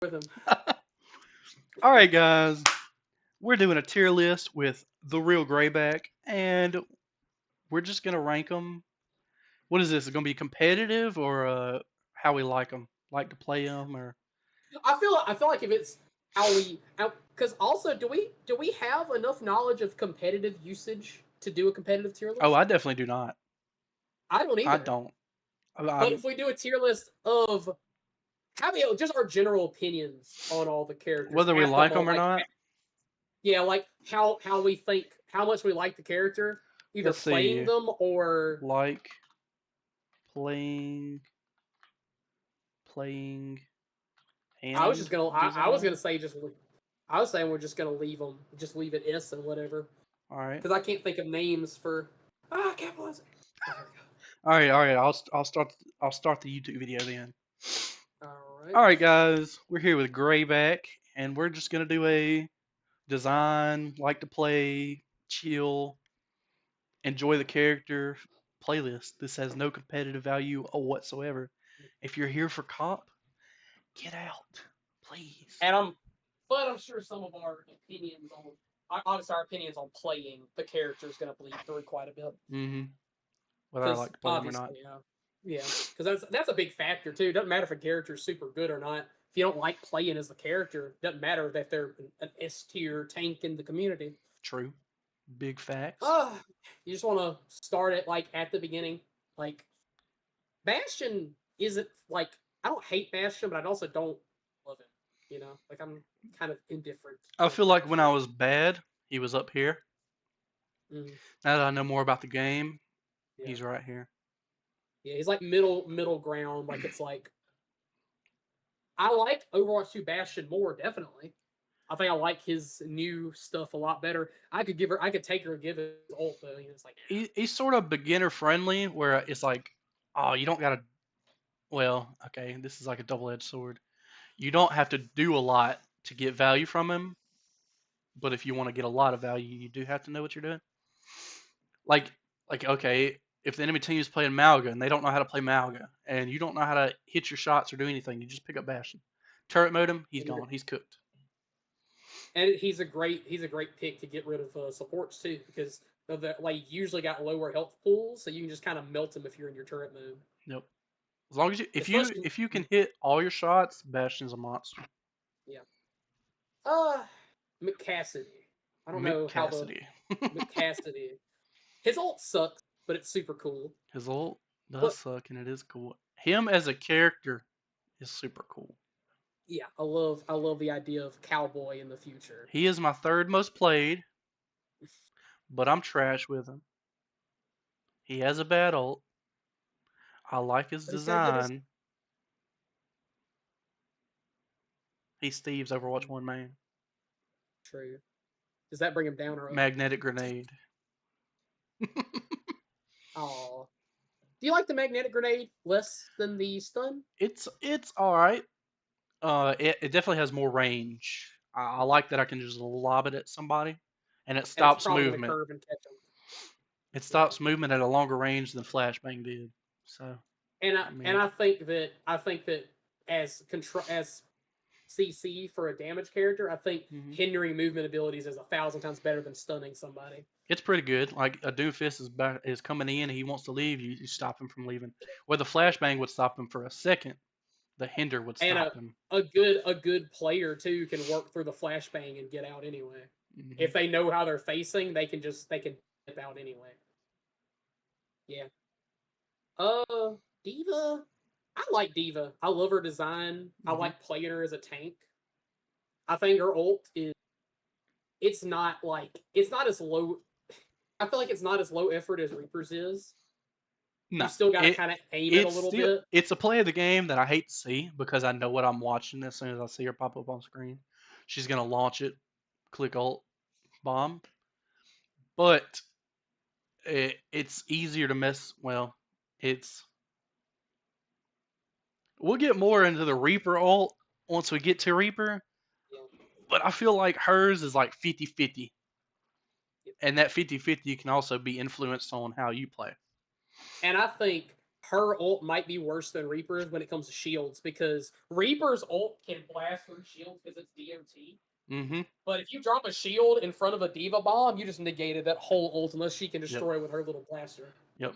with him. All right, guys, we're doing a tier list with the real Greyback, and we're just gonna rank them. What is this? Is it gonna be competitive or how we like to play them, or? I feel like if it's how we, because also do we have enough knowledge of competitive usage to do a competitive tier Oh, list? I definitely do not. I don't I either. don't. But I'm if we do a tier list of having just our general opinions on all the characters whether we at the like them moment, or like not. yeah, like how we think how much we like the character, either Let's playing see. them or Like playing, playing, I was just and gonna I was gonna design. say I was saying we're just gonna leave them, just leave it S and whatever, All right. because I can't think of names for capitalize it. Oh, there All right. All right. I'll start the YouTube video then. we go. All All right. right, guys. We're here with Greyback, and we're just gonna do a design, like to play, chill, enjoy the character playlist. This has no competitive value whatsoever. If you're here for comp, get out, please. And but I'm sure some of our opinions on, obviously our opinions on playing the character is gonna bleed through quite a bit. Mm-hmm. Whether I like Because to play them or not. obviously, yeah, because that's a big factor too. It doesn't matter if a character is super good or not. If you don't like playing as the character, it doesn't matter that they're an S tier tank in the community. True. Big facts. Uh, you just want to start it like at the beginning. Like Bastion isn't like I don't hate Bastion, but I also don't love him. Like I'm kind of indifferent I towards feel like when I Bastion. was bad, he was up here. Mm, Now that I know more about the game, yeah, he's right here. yeah, he's like middle ground. Like it's like I like Overwatch 2 Bastion more, definitely. I think I like his new stuff a lot better. I could take her and give his ult though. It's like, He's sort of beginner friendly, where it's like, oh, you don't gotta. Well, okay, this is like a double-edged sword. You don't have to do a lot to get value from him, but if you want to get a lot of value, you do have to know what you're doing. Like, okay, if the enemy team is playing Malga and they don't know how to play Malga, and you don't know how to hit your shots or do anything, you just pick up Bastion. Turret mode him, he's and you're gone, he's cooked. and he's a great pick to get rid of supports too because like usually got lower health pools, so you can just kind of melt them if you're in your turret mode. Nope. As long as you, if you, Especially, if you can hit all your shots, Bastion's a monster. yeah. Uh, McCassidy. I don't Mick know how the Cassidy. McCassidy. His ult sucks, but it's super cool. His ult does But suck and it is cool. Him as a character is super cool. yeah, I love the idea of cowboy in the future. He is my third most played, but I'm trash with him. He has a bad ult. I like his But he's got good as design. He's Steve's Overwatch 1 main. true. Does that bring him down or up? Magnetic grenade. Oh, do you like the magnetic grenade less than the stun? It's all right. It definitely has more range. I like that I can just lob it at somebody, and it And it's stops probably going to movement. curve and catch him. It Yeah, stops movement at a longer range than Flashbang did. So and I I and mean, I think that as CC for a damage character, I think mhm. hindering movement abilities is 1,000 times better than stunning somebody. It's pretty good. Like a Doomfist is coming in, and he wants to leave. You stop him from leaving. Where the Flashbang would stop him for a second, the Hinder would And stop him. a good player too can work through the flashbang and get out anyway. Hmm. If they know how they're facing, they can dip out anyway. Yeah. Diva. I like Diva. I love her design. I Hmm. like playing her as a tank. I think her ult is. It's not as low. I feel like it's not as low effort as Reaper's is. You No, still got to it kind of aim it a it's little still bit. it's a play of the game that I hate to see because I know what I'm watching as soon as I see her pop up on screen. She's gonna launch it, click ult, bomb. But it's easier to mess. Well, it's we'll get more into the Reaper ult once we get to Reaper. Yeah. But I feel like hers is like 50-50, Yeah. and that 50-50 can also be influenced on how you play. And I think her ult might be worse than Reaper's when it comes to shields because Reaper's ult can blast through shields because it's DOT. Mm-hmm. But if you drop a shield in front of a diva bomb, you just negated that whole ult unless she can Yep. destroy with her little blaster. Yep.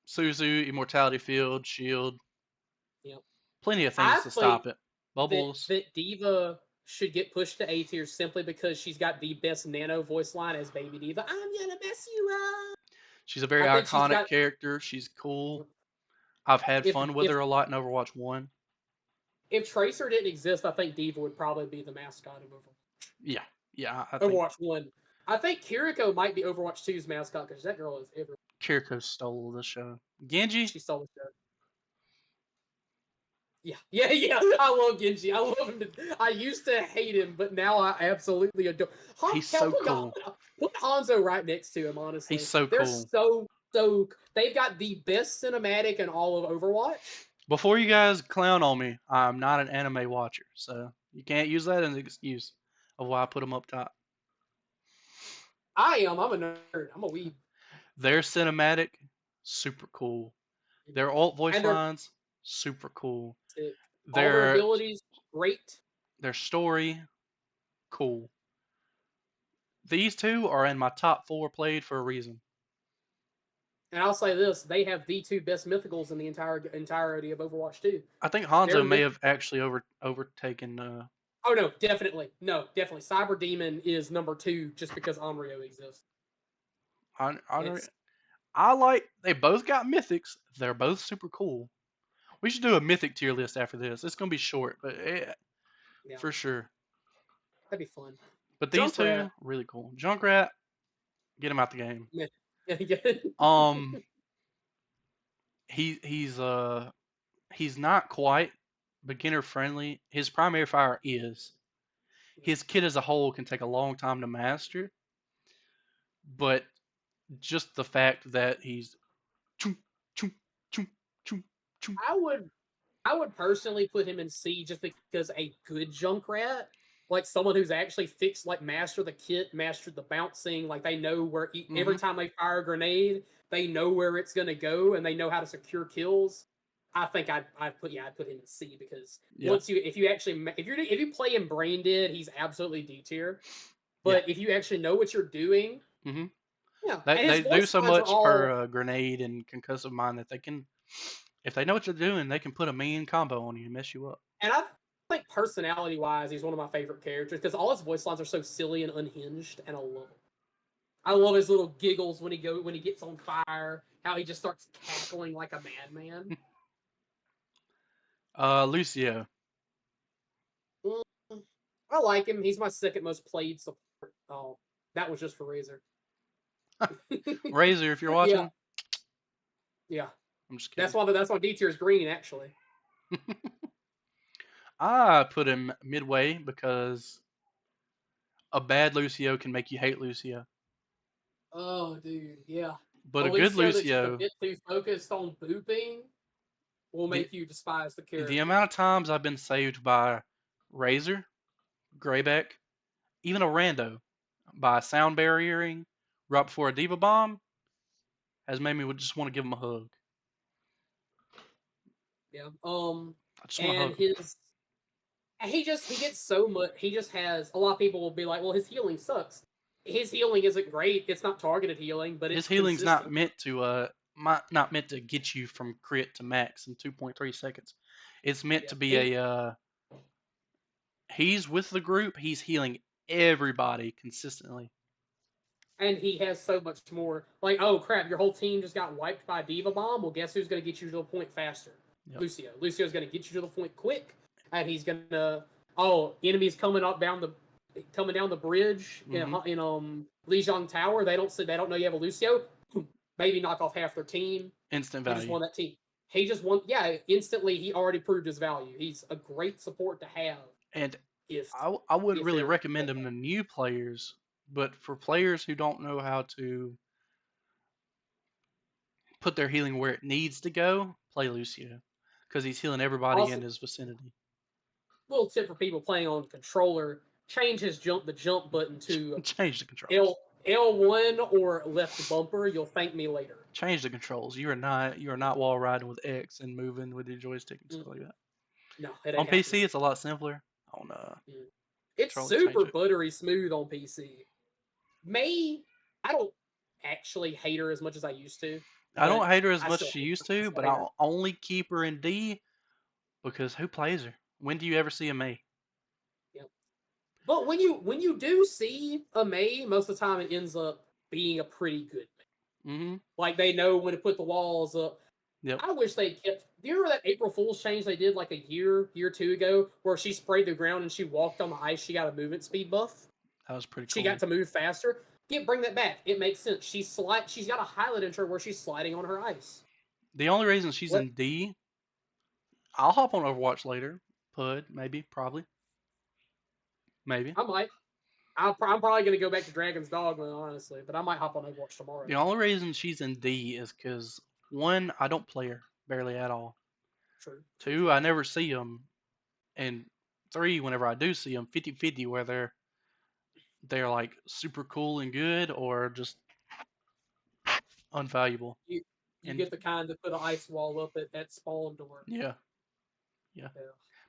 Suzu, Immortality Field, Shield, Yep. plenty of things I to stop think it. that Bubbles. that Diva should get pushed to A tier simply because she's got the best nano voice line as Baby Diva. I'm gonna mess you up. She's a very I think she's iconic got. character. She's cool. I've had If fun with if her a lot in Overwatch 1. if Tracer didn't exist, I think Diva would probably be the mascot of Yeah. Yeah, I think Overwatch 1. I think Kiriko might be Overwatch 2's mascot because that girl is everywhere. Kiriko stole the show. Genji? She stole the show. Yeah, yeah, yeah. I love Genji. I love him. I used to hate him, but now I absolutely adore. He's Hell, so cool. put Hanzo right next to him. He's Honestly, so they're cool. so. They've got the best cinematic in all of Overwatch. Before you guys clown on me, I'm not an anime watcher, so you can't use that as an excuse of why I put them up top. I am. I'm a nerd. I'm a weeb. Their cinematic, super cool. Their alt voice And they're lines, super cool. sick. All their Their abilities, great. their story, cool. These two are in my top 4 played for a reason. And I'll say this: they have the two best mythicals in the entirety of Overwatch 2. I think Their Hanzo may myth. have actually overtaken. Oh no, definitely, no, definitely. Cyber Demon is number 2 just because Onryo exists. I, It's I like. They both got mythics. They're both super cool. We should do a mythic tier list after this. It's gonna be short, but yeah, for sure. that'd be fun. But these Junkrat, two really cool. Junkrat, get him out the game. yeah, Um, he's not quite beginner friendly. His primary fire is. His kit as a whole can take a long time to master, but just the fact that he's choo, choo, choo, choo, choo. I would I would personally put him in C just because a good Junkrat, like someone who's actually fixed, like mastered the kit, mastered the bouncing, like they know where every Mm-hmm. time they fire a grenade, they know where it's gonna go and they know how to secure kills. I think I'd put him in C because Yeah, once you if you actually if you play him brain dead, he's absolutely D tier. yeah. But if you actually know what you're doing, Mm-hmm. yeah, They and his they do voice so lines are much all. per grenade and concussive mine that they can, if they know what they're doing, they can put a mean combo on you and mess you up. And I think personality wise, he's one of my favorite characters because all his voice lines are so silly and unhinged, and I love it. I love his little giggles when he gets on fire, how he just starts cackling like a madman. Lucio. Mm, I like him. He's my second most played support. Oh, that was just for Razor. Razor, if you're Yeah, watching, yeah. I'm just That's kidding. why D tier is green actually. I put him midway because a bad Lucio can make you hate Lucio, Oh, dude, yeah. but A a good Lucio that's just a Lucio, bit too focused on booping will the make you despise the the character. amount of times I've been saved by Razor, Greyback, even a rando by sound barriering right before a diva bomb has made me just want to give him a hug. Yeah. I just want to And hug him. he gets so much. He just has a lot of people will be like, well, his healing sucks. His healing isn't great. It's not targeted healing, but His it's healing's not consistent. meant to not meant to get you from crit to max in 2.3 seconds. It's meant Yeah. to be a he's with the group, he's healing everybody consistently. And he has so much more. Like, oh crap, your whole team just got wiped by Diva Bomb. Well, guess who's going to get you to the point faster? Yep. Lucio. Lucio's going to get you to the point quick, and he's going to. Oh, enemies coming down the bridge Mm-hmm. in Lijiang Tower. They don't know you have a Lucio. Maybe knock off half their team. Instant He just value. won that team. He just won. Yeah, instantly he already proved his value. He's a great support to have And if I would if really they're recommend him to new players, but for players who don't know how to put their healing where it needs to go, play Lucio because he's healing everybody in also his vicinity. little tip for people playing on controller: change the jump button to Change the controls. L1 or left bumper. You'll thank me later. Change the controls. You are not wall riding with X and moving with your joystick and Mm, stuff like that. no, it On ain't PC, happening. it's a lot simpler. On Mm. It's controller, change super it. buttery smooth on PC. May I don't actually hate her as much as I used to, I don't but hate her as I much as still she hate her. used I to, still but hate her. I'll only keep her in D because who plays her? When do you ever see a May? Yep. But when you do see a May, most of the time it ends up being a pretty good May. Mm-hmm. Like they know when to put the walls up. Yep, I wish they kept. Do you remember that April Fool's change they did like a year or two ago, where she sprayed the ground and she walked on the ice? She got a movement speed buff. that was pretty She got cool. to move faster. Bring that back. It makes sense. She's got a highlight in her where she's sliding on her ice. The only reason she's What in D, I'll hop on Overwatch later. Pud, maybe, probably, maybe. I might. I'm probably gonna go back to Dragon's Dogma honestly, but I might hop on Overwatch tomorrow. The only reason she's in D is because one, I don't play her barely at all. True. True. Two, I never see them, and three, whenever I do see them, 50-50, where they're like super cool and good or just unvaluable. You And get the kind that put an ice wall up at spawn door. yeah, yeah. Yeah.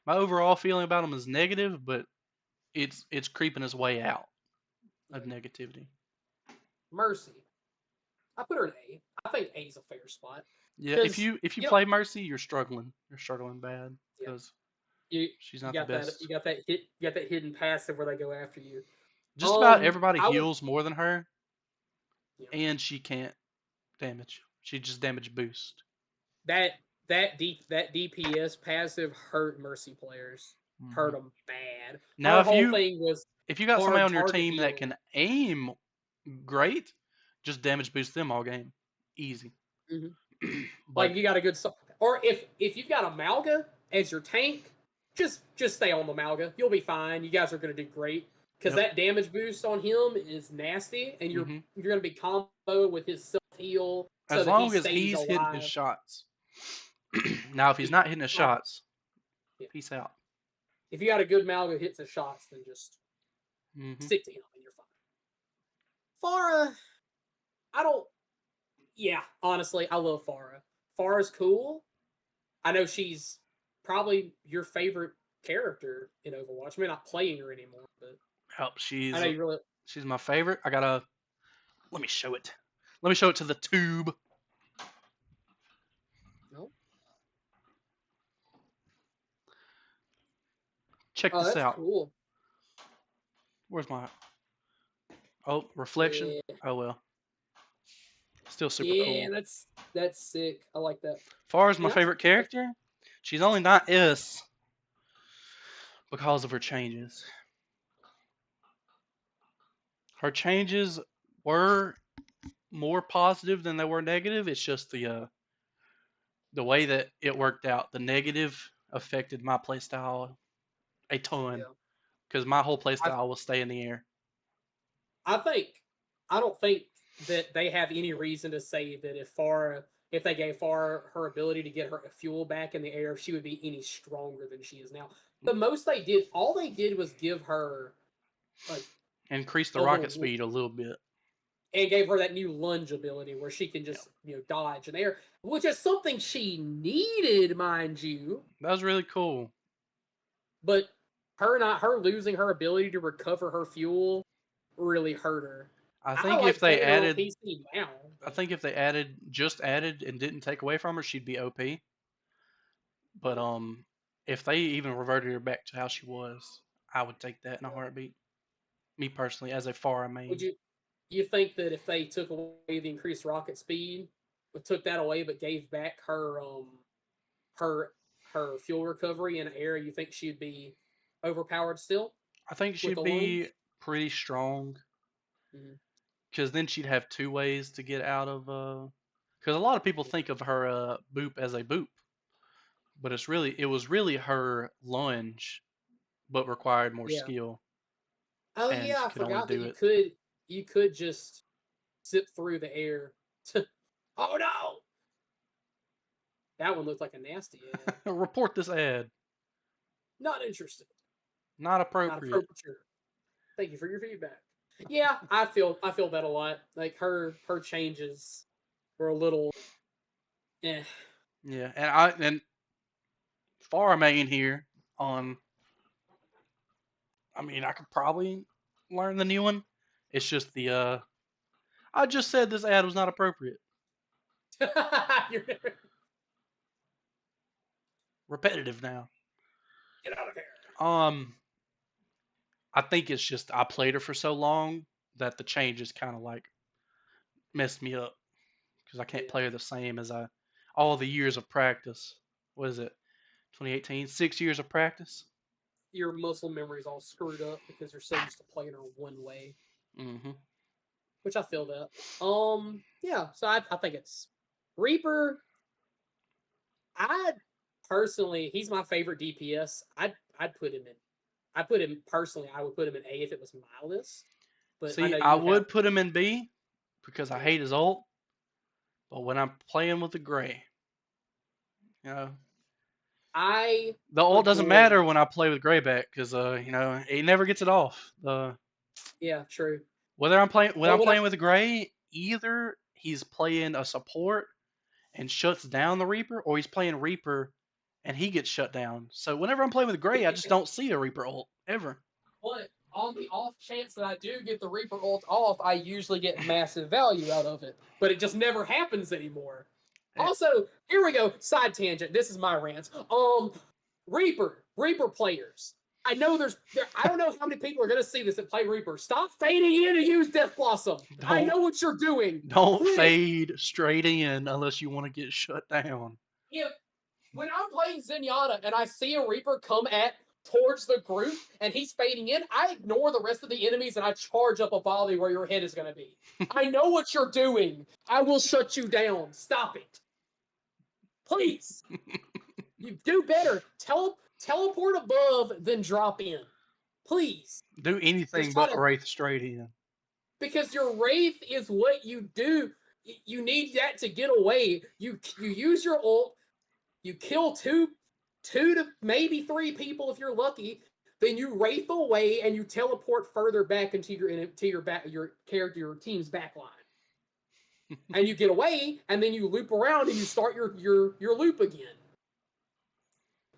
My overall feeling about them is negative, but it's creeping its way out of Yeah. negativity. Mercy. I put her in A. I think A is a fair spot Yeah, if because you you know play Mercy, you're struggling. You're struggling bad yeah because you she's you not the got that best. you got that hidden passive where they go after you. Just about everybody I would heals more than her, yeah and she can't damage. She just damage boost. that that DPS passive hurt Mercy players, hurt Hmm. them bad. Now, Her if whole you thing was if you got somebody hard on your target team that heal. can aim great, just damage boost them all game, easy. Mhm. Like But you got a good or if you've got a Malga as your tank, just stay on the Malga. You'll be fine. You guys are gonna do great because yep. that damage boost on him is nasty, and you're Hmm. you're gonna be combo with his self heal so As that he long as stays he's hitting his alive. shots. Now, if he's He, not hitting his not, shots, yeah. peace out. If you got a good Malga hits his shots, then just Hmm. stick to him and you're fine. Farah, I don't. Yeah, honestly, I love Farah. Farah's cool. I know she's probably your favorite character in Overwatch. I mean, not playing her anymore, but Help, I know you really. she's my favorite. I gotta let me show it. Let me show it to the tube. No. Check Oh, this that's out. cool. Where's my reflection? Yeah, Oh well, still super yeah, cool. that's sick. I like that. Far as my Yeah, that's favorite character, she's only not S because of her changes. Her changes were more positive than they were negative. It's just the way that it worked out. The negative affected my playstyle a ton yeah. because my whole I playstyle was stay in the air. I think I don't think that they have any reason to say that if they gave Farah her ability to get her fuel back in the air, she would be any stronger than she is now. The most they did, all they did was give her like Increase the a rocket little speed a little bit. and gave her that new lunge ability where she can Yeah, just dodge in air, which is something she needed, mind you. that was really cool. But her losing her ability to recover her fuel really hurt her. I I think if like they playing her on added, PC now, I but think if they added and didn't take away from her, she'd be OP. But yeah, if they even reverted her back to how she was, I would take that in a yeah. heartbeat. Me personally, as a far Would main. you think that if they took away the increased rocket speed, but took that away but gave back her her fuel recovery in air, you think she'd be overpowered still I think with she'd the be lunge? pretty strong Mm-hmm. because then she'd have two ways to get out of. Because a lot of people think of her boop as a boop, but it was really her lunge, but required more Yeah. skill, Oh and yeah, she I could only forgot that do it. you could just zip through the air. Oh no, that one looked like a nasty ad. Report this ad. Not interested. Not Not appropriate. appropriate. Thank you for your feedback. Yeah, I feel that a lot. Like her changes were a little eh. Yeah, and far main here on. I mean, I could probably learn the new one. It's just the I just said this ad was not appropriate. You're- Repetitive now. Get out of here. Um, I think it's just I played her for so long that the changes kind of like messed me up because I can't Yeah. play her the same as I all the years of practice. What is it? 2018, 6 years of practice. Your muscle memory's all screwed up because you're so used to playing her one way. Mm-hmm. Which I feel that. Yeah, so I think it's Reaper. I personally, he's my favorite DPS. I'd put him in. I put him personally. I would put him in A if it was my list. But I See, know I you have. would put him in B because I Yeah, hate his ult, but when I'm playing with the gray, you know, I the ult doesn't adore. matter when I play with Greyback because he never gets it off. Yeah, true. Whether I'm playing when But I'm when I playing with Gray, either he's playing a support and shuts down the Reaper, or he's playing Reaper and he gets shut down. So whenever I'm playing with Gray, I just don't see a Reaper ult ever. but on the off chance that I do get the Reaper ult off, I usually get massive value out of it. But it just never happens anymore. Eh, Also, here we go. Side tangent. This is my rant. Reaper players. I know I don't know how many people are gonna see this that play Reaper. Stop fading in to use Death Blossom. I don't know what you're doing. don't Quit it. fade straight in unless you want to get shut down. If when I'm playing Zenyatta and I see a Reaper come at towards the group and he's fading in, I ignore the rest of the enemies and I charge up a volley where your head is gonna be. I know what you're doing. I will shut you down. Stop it. Please. You do better. Teleport above, then drop in. Please. Do Just anything try but to Wraith straight in. because your wraith is what you do. You need that to get away. You use your ult. You kill two to maybe three people if you're lucky. Then you wraith away and you teleport further back into your character your team's back line. And you get away and then you loop around and you start your loop again.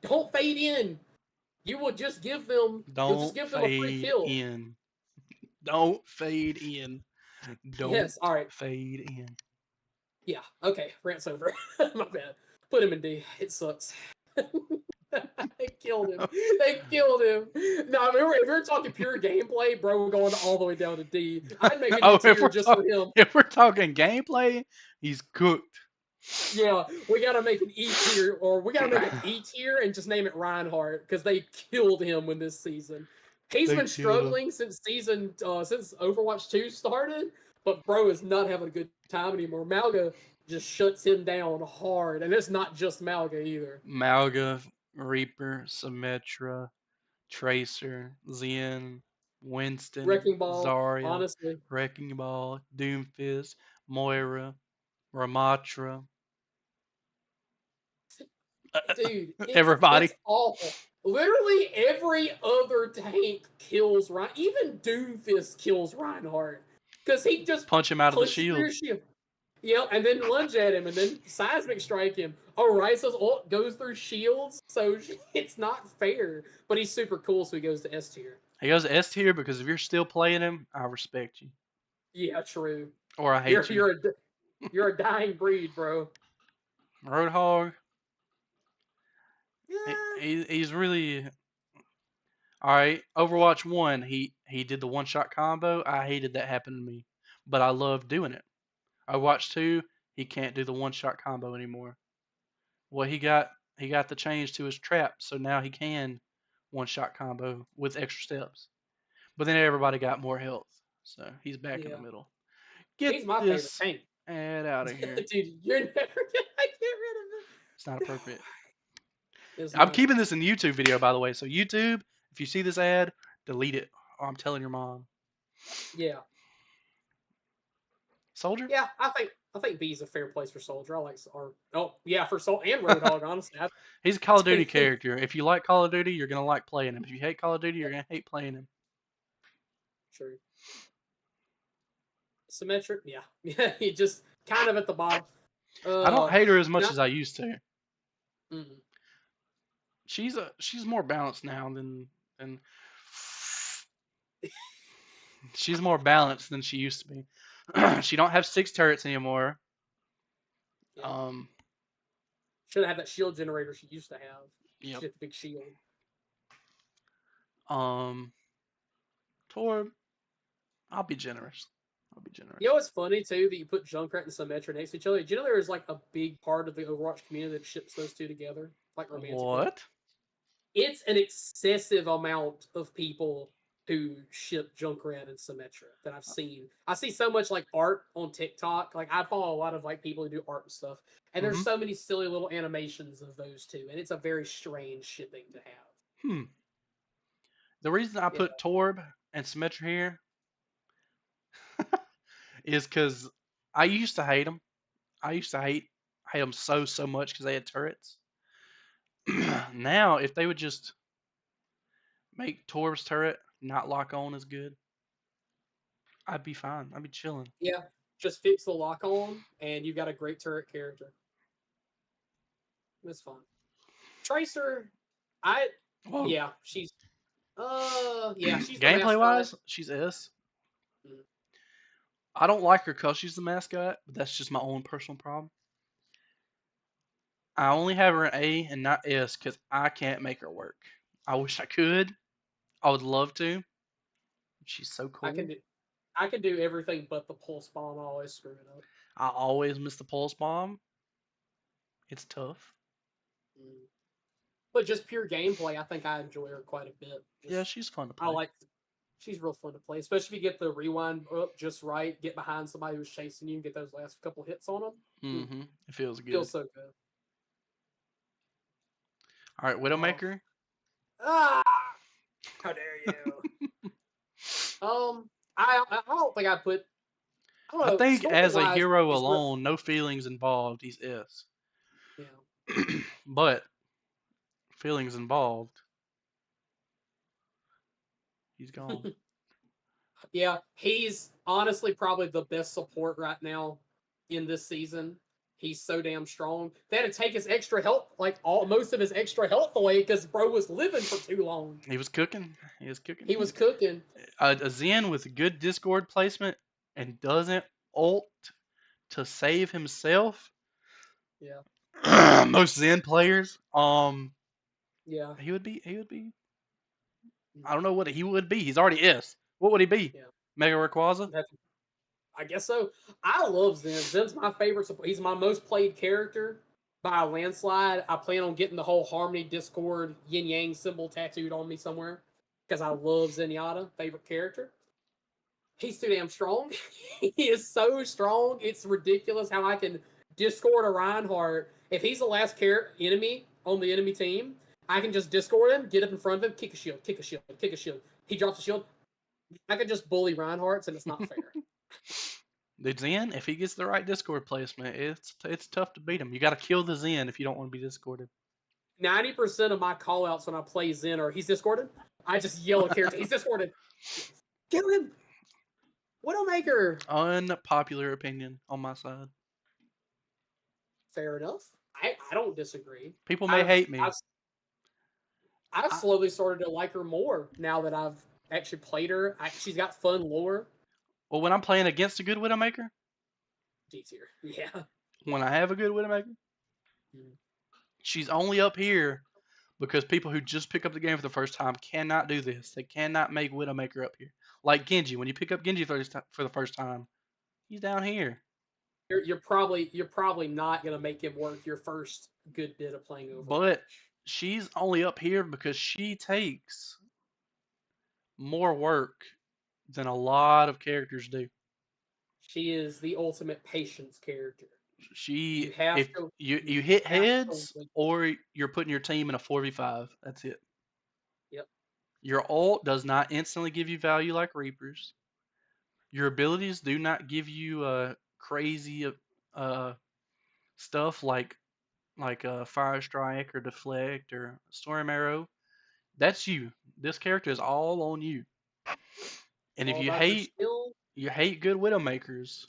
Don't fade in. You'll just Don't give them a free fade kill. in. Don't fade in. Don't Yes, all right. fade in. Yeah, okay, rant's over. My bad. Put him in D. It sucks. They killed him. They killed him. No, if we're talking pure gameplay, bro, we're going all the way down to D. I'd make an E Oh, tier just for him. if we're talking gameplay, he's cooked. Yeah, we gotta make an E tier, or we gotta make an E tier and just name it Reinhardt because they killed him in this season. He's They been killed him. struggling since Overwatch 2 started, but bro is not having a good time anymore. Malga just shuts him down hard, and it's not just Malga either. Malga, Reaper, Symmetra, Tracer, Zen, Winston, Wrecking Ball, Zarya, honestly, Wrecking Ball, Doomfist, Moira, Ramatra. dude, Everybody. it's awful. Literally every other tank kills Ryan. Even Doomfist kills Reinhardt because he just Punch him out of the punches through shield. your shield. Yep, and then lunge at him, and then seismic strike him. Oh, Rice's ult goes through shields, so it's not fair. But he's super cool, so he goes to S tier. He goes to S tier because if you're still playing him, I respect you. Yeah, true. Or I You're hate you. you're a you're a dying breed, bro. Roadhog, Yeah, he's really all right. Overwatch 1, he did the one shot combo. I hated that happened to me, but I loved doing it. Overwatch 2, he can't do the one shot combo anymore. Well, he got the change to his trap, so now he can one shot combo with extra steps. But then everybody got more health, so he's back in the yeah. middle. Get He's my favorite this tank, ad out of here. dude. You're never gonna get rid of him. It's not No, appropriate. it's I'm not. keeping this in YouTube video, by the way. So YouTube, if you see this ad, delete it. Or I'm telling your mom. Yeah, Soldier, yeah. I think B is a fair place for Soldier. I like or oh yeah for Sol and Roadhog. Honestly, he's a Call of Duty character. If you like Call of Duty, you're gonna like playing him. If you hate Call of Duty, you're gonna hate playing him. true. Symmetric, yeah, yeah. He just kind of at the bottom. I don't hate her as much Not. as I used to. Mm, She's more balanced now than she's more balanced than she used to be. She don't have 6 turrets anymore. yeah, Um, should have that shield generator she used to have. yep. She had the big shield. Um, Torb, I'll be generous. I'll be You generous. know what's funny too that you put Junkrat and Symmetra next to each other? Did you know there's like a big part of the Overwatch community that ships those two together, like romantically? What? It's an excessive amount of people who ship Junkrat and Symmetra that I've seen. I see so much like art on TikTok. Like I follow a lot of like people who do art and stuff, and there's Mm-hmm. so many silly little animations of those two, and it's a very strange shipping to have. Hmm. The reason I Yeah, put Torb and Symmetra here is because I used to hate them. I used to hate them so much because they had turrets. Now, if they would just make Torb's turret not lock on as good, I'd be fine. I'd be chilling. yeah. Just fix the lock on, and you've got a great turret character. It's fun. Tracer, I Whoa. yeah, she's the Gameplay mascot. wise, she's S. Mm. I don't like her because she's the mascot, but that's just my own personal problem. I only have her in A and not S because I can't make her work. I wish I could. I would love to. She's so I can cool. do I can do everything but the pulse bomb. I always screw it up. I always miss the pulse bomb. It's tough. Mm. But just pure gameplay, I think I enjoy her quite a bit. Yeah, Just she's fun to I play. like she's real fun to play, especially if you get the rewind up just right, get behind somebody who's chasing you, and get those last couple hits on them. Mm, Mm-hmm. It feels feels good. so good. All right, Oh, Widowmaker. ah! How dare you? I don't think I put. I don't I know. think Scoring as a wise, hero he's real. alone, no feelings involved, he's S. Yeah, But feelings involved, he's gone. yeah. He's honestly probably the best support right now in this season. He's so damn strong. They had to take his extra health, like all most of his extra health away, because bro was living for too long. He was cooking. He was cooking. He was cooking. A Zen with good Discord placement and doesn't ult to save himself. Yeah, Most Zen players, yeah, he would be. mm, I don't know what he would be. He's already S. What would he be? yeah. Mega Rayquaza? That's, I guess so. I love Zen. Zen's my favorite. He's my most played character by a landslide. I plan on getting the whole Harmony Discord Yin Yang symbol tattooed on me somewhere because I love Zenyatta, favorite character. He's too damn strong. He is so strong. It's ridiculous how I can Discord a Reinhardt. If he's the last enemy on the enemy team, I can just Discord him, get up in front of him, kick a shield, kick a shield, kick a shield. He drops a shield. I can just bully Reinhardts, and it's not fair. The Zen, if he gets the right Discord placement, it's tough to beat him. You got to kill the Zen if you don't want to be discorded. 90% of my callouts when I play Zen are he's discorded. I just yell a character, he's discorded. Kill him. Widowmaker. Unpopular opinion on my side. Fair enough. I don't disagree. People may I've hate I've me. I've I, slowly started to like her more now that I've actually played her. She's got fun lore. well, when I'm playing against a good Widowmaker, D tier. Yeah. when I have a good Widowmaker, she's only up here because people who just pick up the game for the first time cannot do this. They cannot make Widowmaker up here. Like Genji, when you pick up Genji for the first time, he's down here. You're probably not gonna make him work your first good bit of playing But Overwatch. she's only up here because she takes more work than a lot of characters do. She is the ultimate patience character. She, You have if to you you hit have to heads wait. or you're putting your team in a 4v5, that's it. Yep. Your ult does not instantly give you value like Reapers. Your abilities do not give you crazy uh, stuff like Fire Strike or Deflect or Storm Arrow. That's you. This character is all on you. It's And if all you about your hate skill. You hate good widowmakers,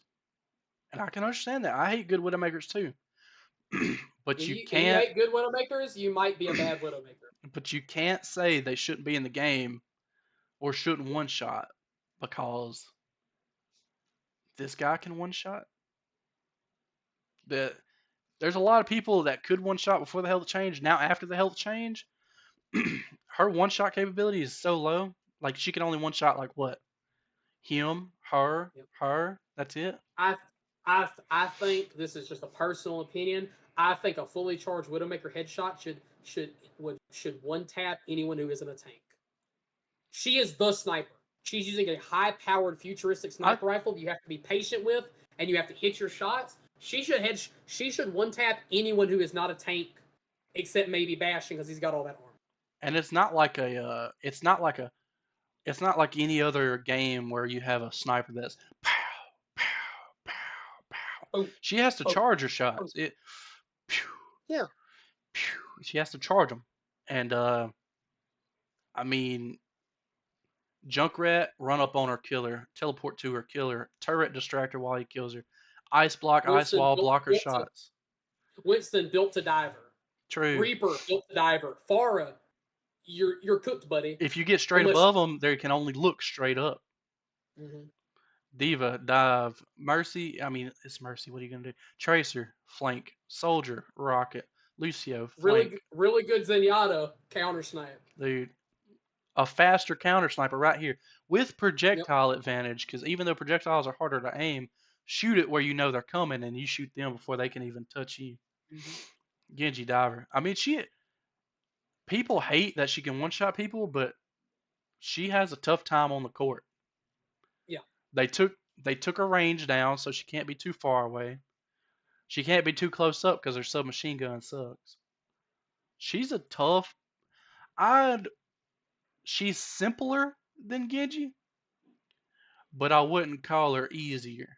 and I can understand that. I hate good widowmakers too. But you And you can't. hate good widowmakers, you might be a bad widowmaker. But you can't say they shouldn't be in the game or shouldn't one shot because this guy can one shot. The There's a lot of people that could one shot before the health change. Now after the health change, her one shot capability is so low. Like she can only one shot like what? Him, her, Yep. her. That's it. I I think this is just a personal opinion. I think a fully charged Widowmaker headshot should one tap anyone who isn't a tank. She is the sniper. She's using a high powered futuristic I sniper rifle that you have to be patient with and you have to hit your shots. She should one tap anyone who is not a tank, except maybe Bastion because he's got all that armor. and it's not like it's not like any other game where you have a sniper that's pow pow pow pow. Oh, She has to oh, charge her oh. shots. Pew, Yeah. pew, she has to charge them. And I mean, Junkrat, run up on her, kill her, teleport to her, kill her, turret distract her while he kills her, ice block, ice Winston wall, built, block her built to shots. Winston built to diver. True. Reaper built to diver. Farah, you're cooked, buddy. If you get straight Unless above them, they can only look straight up. Mhm. Diva, dive. Mercy, I mean, it's Mercy. What are you going to do? Tracer, flank. Soldier, rocket. Lucio, flank. really good Zenyatta counter snipe. Dude, a faster counter sniper right here with Yep. projectile advantage because even though projectiles are harder to aim, shoot it where you know they're coming and you shoot them before they can even touch you. Mm-hmm. Genji diver. I mean, people hate that she can one shot people, but she has a tough time on the court. Yeah. They took her range down so she can't be too far away. She can't be too close up because her submachine gun sucks. She's a tough. I'd. She's simpler than Genji, but I wouldn't call her easier.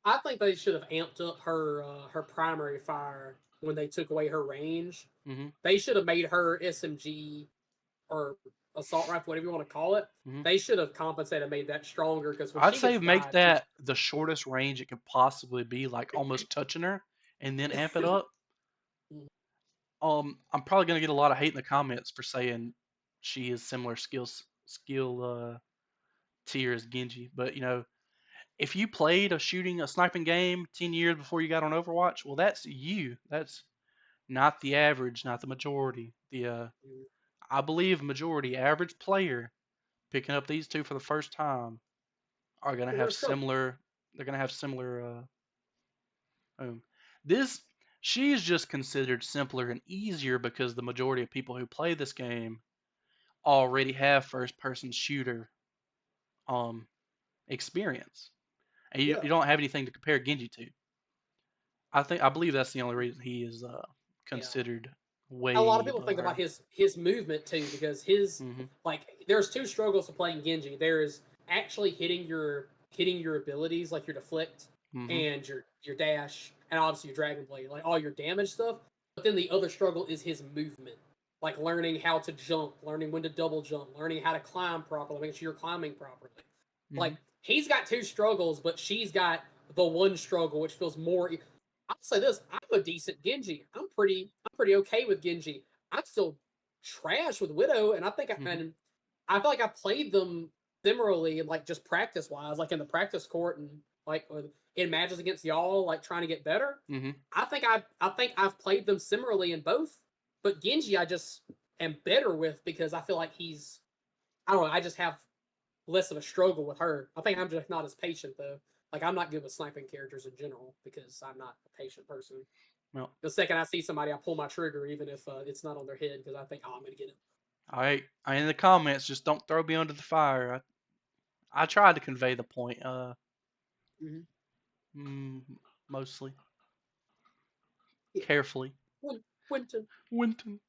I think they should have amped up her primary fire when they took away her range. Hmm. They should have made her SMG or assault rifle, whatever you want to call it. Hmm. They should have compensated, made that stronger because when I'd she say gets make died, she's that the shortest range it could possibly be, like almost touching her, and then amp it up. I'm probably gonna get a lot of hate in the comments for saying she is similar skill tier as Genji, but you know, if you played a sniping game 10 years before you got on Overwatch, well, that's you. That's not the average, not the majority. I believe majority average player picking up these two for the first time are gonna they're have gonna struggle. similar. They're gonna have similar. Um, this she's just considered simpler and easier because the majority of people who play this game already have first person shooter um experience, and Yeah. you don't have anything to compare Genji to. I believe that's the only reason he is Yeah. considered A lot of way people above think about her. his movement too because his Hmm. like there's two struggles to playing Genji. There's actually hitting your abilities like your deflect Hmm. and your dash and obviously your dragon blade, like all your damage stuff. But then the other struggle is his movement. Like learning how to jump, learning when to double jump, learning how to climb properly, making sure you're climbing properly. Hmm. Like he's got two struggles, but she's got the one struggle, which feels more. I'll say this: I'm a decent Genji. I'm pretty okay with Genji. I'm still trash with Widow, and Hmm. I feel like I played them similarly, like just practice wise, like in the practice court and like in matches against y'all, like trying to get better. Hmm. I think I've played them similarly in both, but Genji I just am better with because I feel like he's I don't know. I just have less of a struggle with her. I think I'm just not as patient though. Like I'm not good with sniping characters in general because I'm not a patient person. Well, The second I see somebody, I pull my trigger, even if it's not on their head, because I think, oh, I'm gonna get him. I in the comments just don't throw me under the fire. I tried to convey the point. Mm-hmm. Mm, mostly Yeah, carefully. Winton. Winton.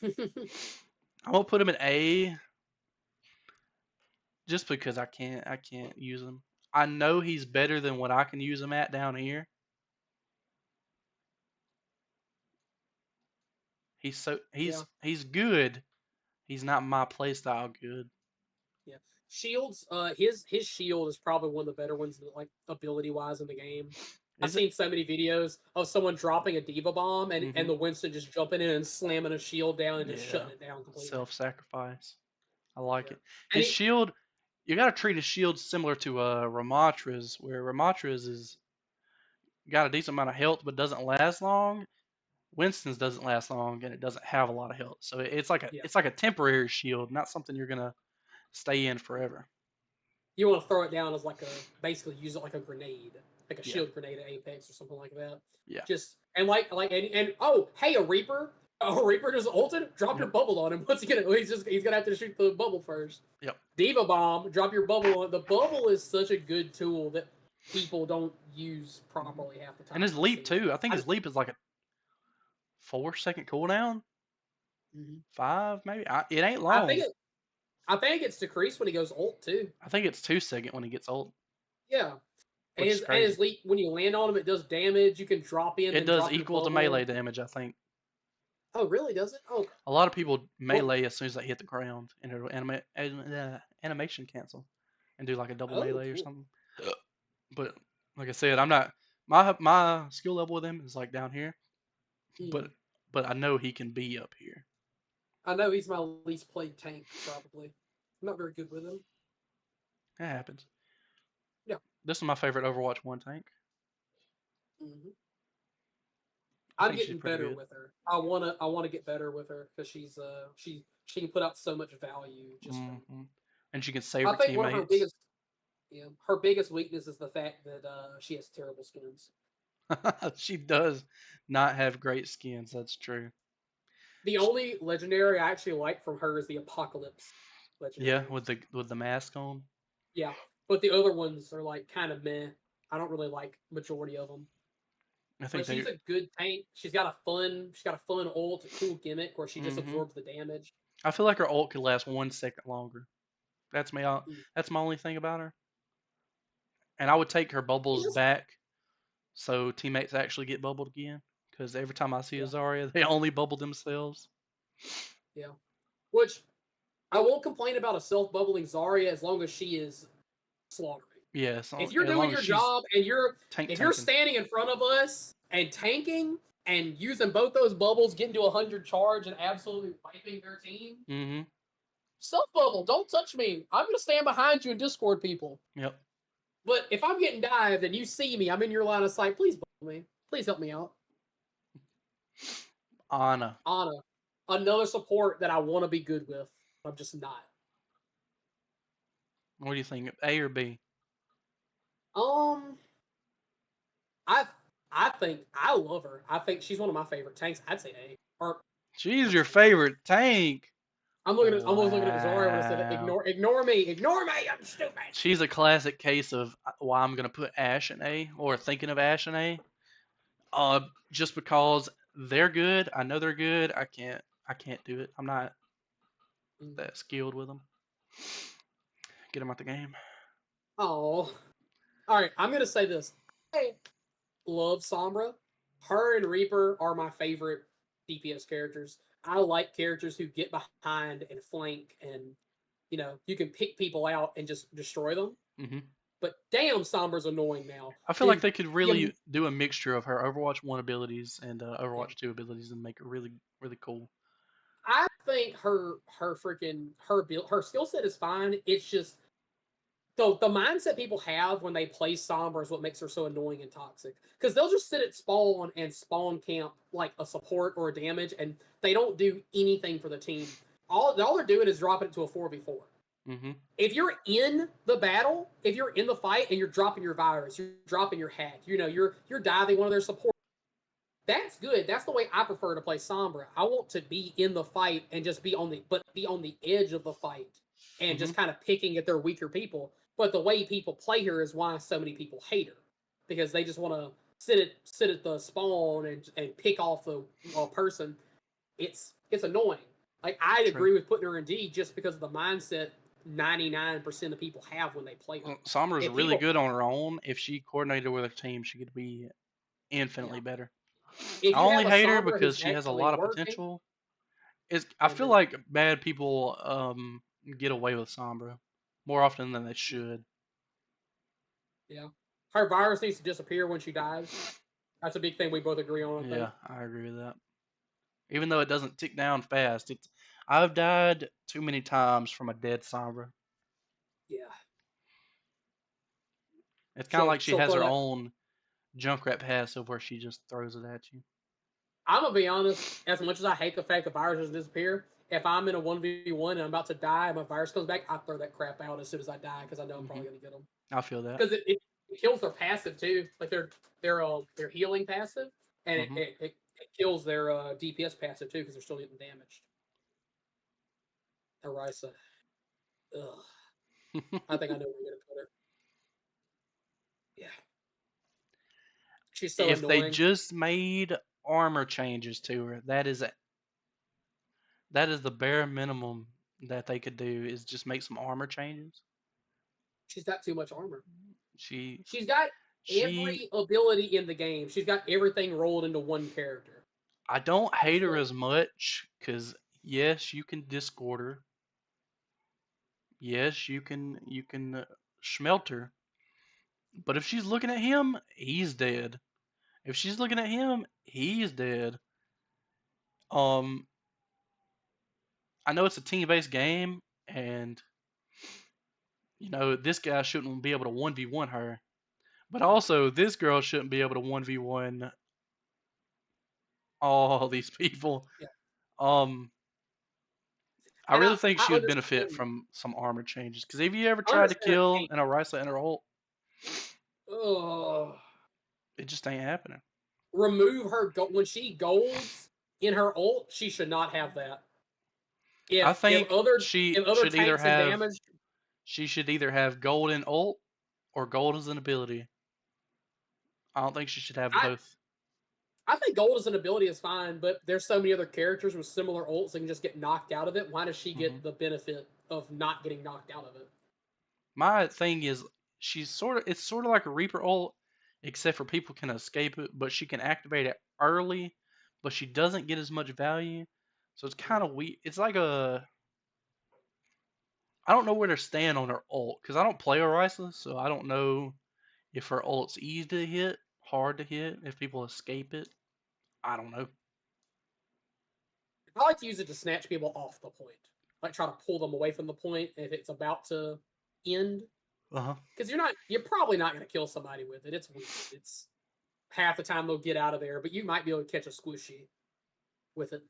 I'm gonna put him in A just because I can't use him. I know he's better than what I can use him at down here. Yeah, He's good. He's not my playstyle good. yeah. Shields, his shield is probably one of the better ones, like ability wise in the game. I've Is it? seen so many videos of someone dropping a diva bomb and Mm-hmm. the Winston just jumping in and slamming a shield down and just Yeah. shutting it down completely. Self-sacrifice. I like Yeah, it. and His shield, you got to treat his shield similar to Ramatra's, where Ramatra's is got a decent amount of health but doesn't last long. Winston's doesn't last long and it doesn't have a lot of health. So yeah, it's like a temporary shield, not something you're gonna stay in yeah. forever. You want to throw it down as like basically use it like a grenade, like a Yeah. shield grenade at Apex or something like that. Yeah. Just and and oh hey, a Reaper. Oh, Reaper just ulted. Drop your Yep. bubble on him. What's he gonna? He's gonna have to shoot the bubble first. Yep. Diva bomb. Drop your bubble on. The bubble is such a good tool that people don't use Mhm. properly half the And time. his I've leap seen. too. I think his leap is like a 4 second cooldown. Mhm. 5 maybe. It ain't I think long. it. I think it's decreased when he goes ult too. I think it's 2 second when he gets old, Yeah, which is and crazy. his leap when you land on him, it does damage. You can drop in, It then does drop your equal to bubble. melee damage, I think. Oh, really? Does it? Oh, A lot of people what? melee as soon as they hit the ground, and it'll animation cancel and do like a double Oh, melee or cool. something. But like I said, I'm not my skill level with him is like down here, but Mhm. but I know he can be up here. I know he's my least played tank, probably. I'm not very good with him. That happens. Yeah. This is my favorite Overwatch 1 tank. Hmm. I I'm think she's getting pretty better good. with her. I wanna get better with her because she can put out so much value just from. And she can save I her think one of her teammates. biggest yeah her biggest weakness is the fact that she has terrible skins. She does not have great skins. That's true. The only legendary I actually like from her is the Apocalypse Yeah, legendary. with the mask on. Yeah, but the other ones are like kind of meh. I don't really like majority of them. I think But they. she's a good tank. She's got a fun ult, a cool gimmick where she just hmm absorbs the damage. I feel like her ult could last 1 second longer. That's me. Mm. That's my only thing about her. And I would take her She's bubbles just back so teammates actually get bubbled again. Because every time I see a yeah, Zarya, they only bubble themselves. yeah. Which I won't complain about a self bubbling Zarya as long as she is slaughtering. Yeah, If so you're as doing long as your she's job and tank if you're tanking. standing in front of us and tanking and using both those bubbles, getting to 100 charge and absolutely wiping their team, hmm self bubble, don't touch me. I'm gonna stand behind you and Discord people. Yep. But if I'm getting dived and you see me, I'm in your line of sight. Please bubble me. Please help me out. Ana. Anna, another support that I want to be good with. I'm just not. What do you think? A or B? Um, I I think I love her. I think she's one of my favorite tanks. I'd say A. Or She's let's your see. favorite tank. I'm almost looking at Zarya when I said that. Wow. Ignore me. I'm stupid. She's a classic case of why I'm gonna put Ash in A or thinking of Ash in A. Uh, just because they're good. I know they're good. I can't do it. I'm not Mm. that skilled with them. Get them out the game. Oh, all right. I'm gonna say this. I love Sombra. Her and Reaper are my favorite DPS characters. I like characters who get behind and flank, and you can pick people out and just destroy them. hmm But damn, Sombra's annoying now. I feel like The they could the really do a mixture of her Overwatch 1 abilities and yeah, Overwatch 2 abilities and make it really cool. I think her skill set is fine. It's just the mindset people have when they play Sombra is what makes her so annoying and toxic. Because they'll just sit at spawn and spawn camp like a support or a damage, and they don't do anything for the team. All they're doing is dropping it to a 4v4. hmm If you're in the battle, if you're in the fight and you're dropping your virus, you're dropping your hack, you're diving one of their support. That's good. That's the way I prefer to play Sombra. I want to be in the fight and just be on the edge of the fight and hmm just kind of picking at their weaker people. But the way people play her is why so many people hate her because they just want to sit at the spawn and pick off the person. It's annoying. Like I True. agree with putting her in D just because of the mindset 99% of people have when they play her. Well, Sombra's If really people, good on her own. If she coordinated with her team, she could be yeah, infinitely better. if I you only have a hate her Sombra because who's she has a actually lot of working, potential. I I feel agree. like bad people get away with Sombra. more often than they should. Yeah. Her virus needs to disappear when she dies. That's a big thing we both agree on, I think. Yeah, I agree with that. Even though it doesn't tick down fast, it's I've died too many times from a dead Sombra. Yeah. It's kind of She'll like she she'll has throw her that. own Junkrat passive where she just throws it at you. I'm gonna be honest. As much as I hate the fact the virus doesn't disappear, if I'm in a 1v1 and I'm about to die and my virus comes back, I throw that crap out as soon as I die because I know I'm Hmm. probably gonna get them. I feel that. Because it kills their passive too. Like their healing passive, and it Hmm. it, it, it kills their DPS passive too because they're still getting damaged. Arisa, ugh. I think I know where you're gonna put her. Yeah, she's so If they annoying. just made armor changes to her, that is the bare minimum that they could do is just make some armor changes. She's got too much armor. She She's got she every ability in the game. She's got everything rolled into one character. I don't It's hate her great. as much because yes, you can discord her. Yes, you can smelt her. But if she's looking at him, he's dead. If she's looking at him, he's dead. Um, I know it's a team-based game, and this guy shouldn't be able to 1v1 her. But Yeah, also, this girl shouldn't be able to 1v1 all these people. yeah. Um, I And really think I she would benefit understand. from some armor changes. Because have you ever I tried to understand her kill pain. an Orisa in her ult? Ugh. It just ain't happening. Remove her when she golds in her ult. She should not have that. I If think other she if other should either tanks and have damage, she should either have gold in ult or gold as an ability. I don't think she should have I both. I think gold as an ability is fine, but there's so many other characters with similar ults that can just get knocked out of it. Why does she Hmm. get the benefit of not getting knocked out of it? My thing is it's sort of like a Reaper ult, except for people can escape it, but she can activate it early, but she doesn't get as much value. So it's kind of weak. It's like I don't know where to stand on her ult because I don't play Orisa, so I don't know if her ult's easy to hit, hard to hit, if people escape it. I don't know. I like to use it to snatch people off the point, like try to pull them away from the point if it's about to end. Uh huh. Because you're probably not going to kill somebody with it. It's weird. It's half the time they'll get out of there, but you might be able to catch a squishy with it.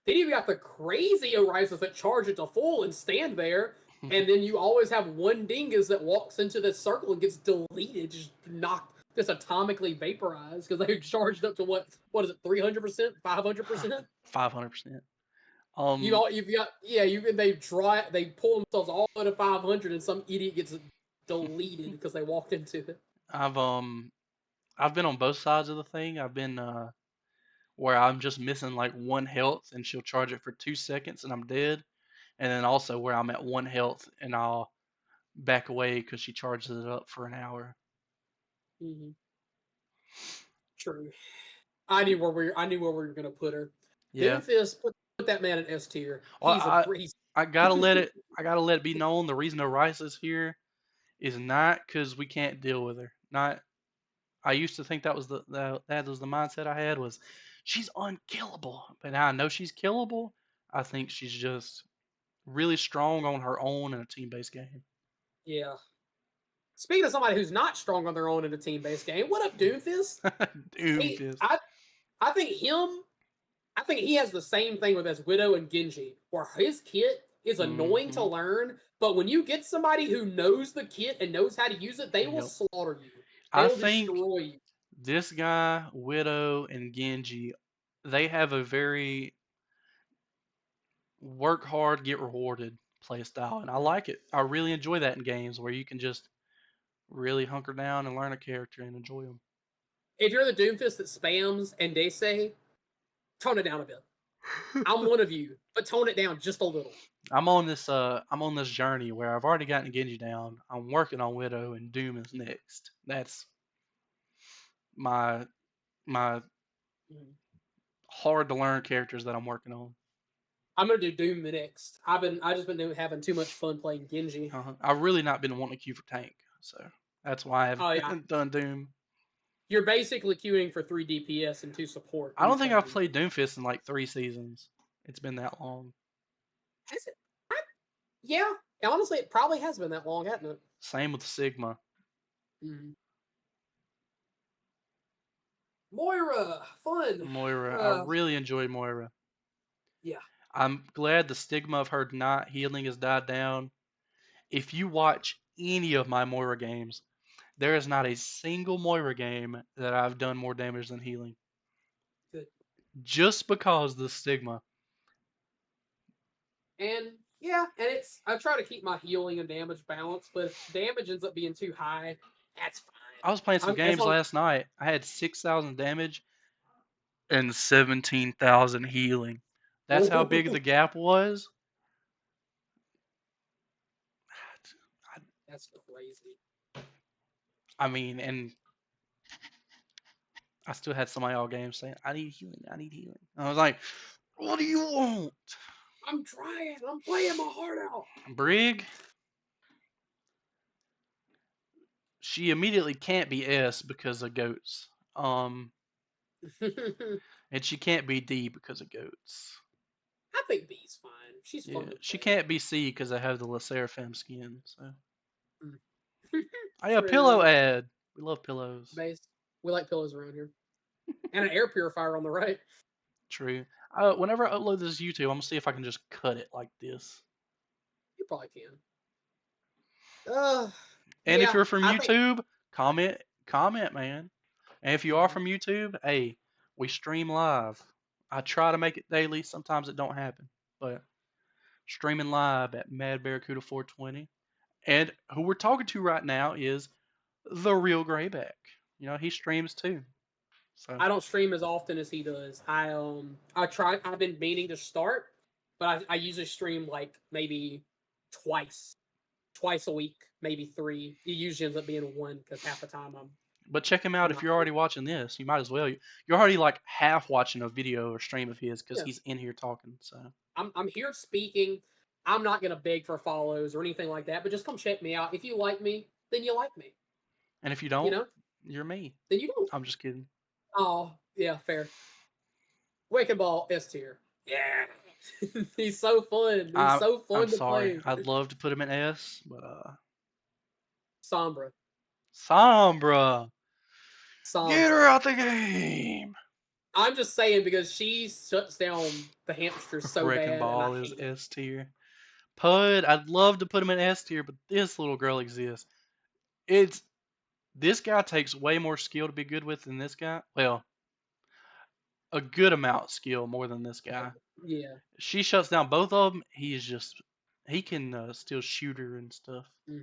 Then you got the crazy Orisas that charge it to full and stand there, and then you always have one dingus that walks into this circle and gets deleted, just knocked, just atomically vaporized because they charged up to what is it, 300%, 500%? 500%. You've got yeah you they pull themselves all the way to 500 and some idiot gets deleted because they walked into it. I've I've been on both sides of the thing. I've been where I'm just missing like one health and she'll charge it for 2 seconds and I'm dead. And then also where I'm at one health and I'll back away because she charges it up for an hour. Mm-hmm. True. I knew where we were gonna put her. Yeah. Doomfist, put that man in S tier. Well, He's a great. I gotta let it I gotta let it be known the reason Orice is here is not because we can't deal with her. Not I used to think that was that was the mindset I had was she's unkillable, but now I know she's killable. I think she's just really strong on her own in a team-based game. Yeah. Speaking of somebody who's not strong on their own in a team based game, what up, Doomfist? He, Doomfist. I think him. I think he has the same thing with as Widow and Genji, where his kit is annoying to Hmm. learn, but when you get somebody who knows the kit and knows how to use it, they will Yep. slaughter you. They I will think destroy you. this guy, Widow, and Genji, they have a very work hard, get rewarded play style, and I like it. I really enjoy that in games where you can just really hunker down and learn a character and enjoy them. If you're the Doomfist that spams and they say, tone it down a bit. I'm one of you, but tone it down just a little. I'm on this journey where I've already gotten Genji down. I'm working on Widow and Doom is next. That's my Mhm. hard to learn characters that I'm working on. I'm gonna do Doom next. I just been having too much fun playing Genji. I've really not been wanting to queue for tank, so that's why I Oh yeah, haven't done Doom. you're basically queuing for 3 DPS and 2 support I when you don't think play I've Doom. played Doomfist in like 3 seasons. It's been that long. Has it? Yeah, honestly, it probably has been that long, hasn't it? Same with Sigma. Mhm. Moira, fun. Moira. I Uh, really enjoy Moira. yeah, I'm glad the stigma of her not healing has died down. If you watch any of my Moira games, there is not a single Moira game that I've done more damage than healing. good. Just because the stigma. And yeah, and it's I try to keep my healing and damage balanced, but if damage ends up being too high, that's fine. I was playing some As games long last night. I had 6,000 damage and 17,000 healing. That's how big the gap was. that's crazy. I mean, and I still had somebody all game saying, I need healing, I need healing. I was like, what do you want? I'm trying. I'm playing my heart out. Brig, she immediately can't be S because of goats. I And she can't be D because of goats. think B's fine. She's Yeah, fun to she play. can't be C because I have the LeSeraphim skin. So, Mm. oh yeah, pillow True. ad. We love pillows. Base. We like pillows around here. And an air purifier on the right. True. Whenever I upload this to YouTube, I'm gonna see if I can just cut it like this. You probably can. Uh, And if yeah. you're from I think. YouTube, comment, man. And if you are Mhm. from YouTube, hey, we stream live. I try to make it daily. Sometimes it don't happen, but streaming live at Mad Barracuda 420. And who we're talking to right now is the real Greyback. You know, he streams too. So, I don't stream as often as he does. I try. I've been meaning to start, but I usually stream like maybe twice, twice a week, maybe three. It usually ends up being one because half the time but check him out I'm if not you're free. already watching this. You might as well. You're already like half watching a video or stream of his because Yeah, he's in here talking. So, I'm here speaking. I'm not gonna beg for follows or anything like that, but just come check me out. If you like me, then you like me. and if you You don't, know, you're me. then you don't. I'm just kidding. Oh, yeah, fair. Waking Ball S tier. Yeah, he's so fun. He's I'm so I'm fun to sorry. play. I'd love to put him in S, but Sombra, Sombra, get Sombra. her out the game. I'm just saying because she shuts down the hamsters so Wrecking bad, and I Ball is hate it. S tier. Pud, I'd love to put him in S tier, but this little girl exists. It's this guy takes way more skill to be good with than this guy. Well, a good amount of skill more than this guy. Yeah. She shuts down both of them. He can still shoot her and stuff. Hmm.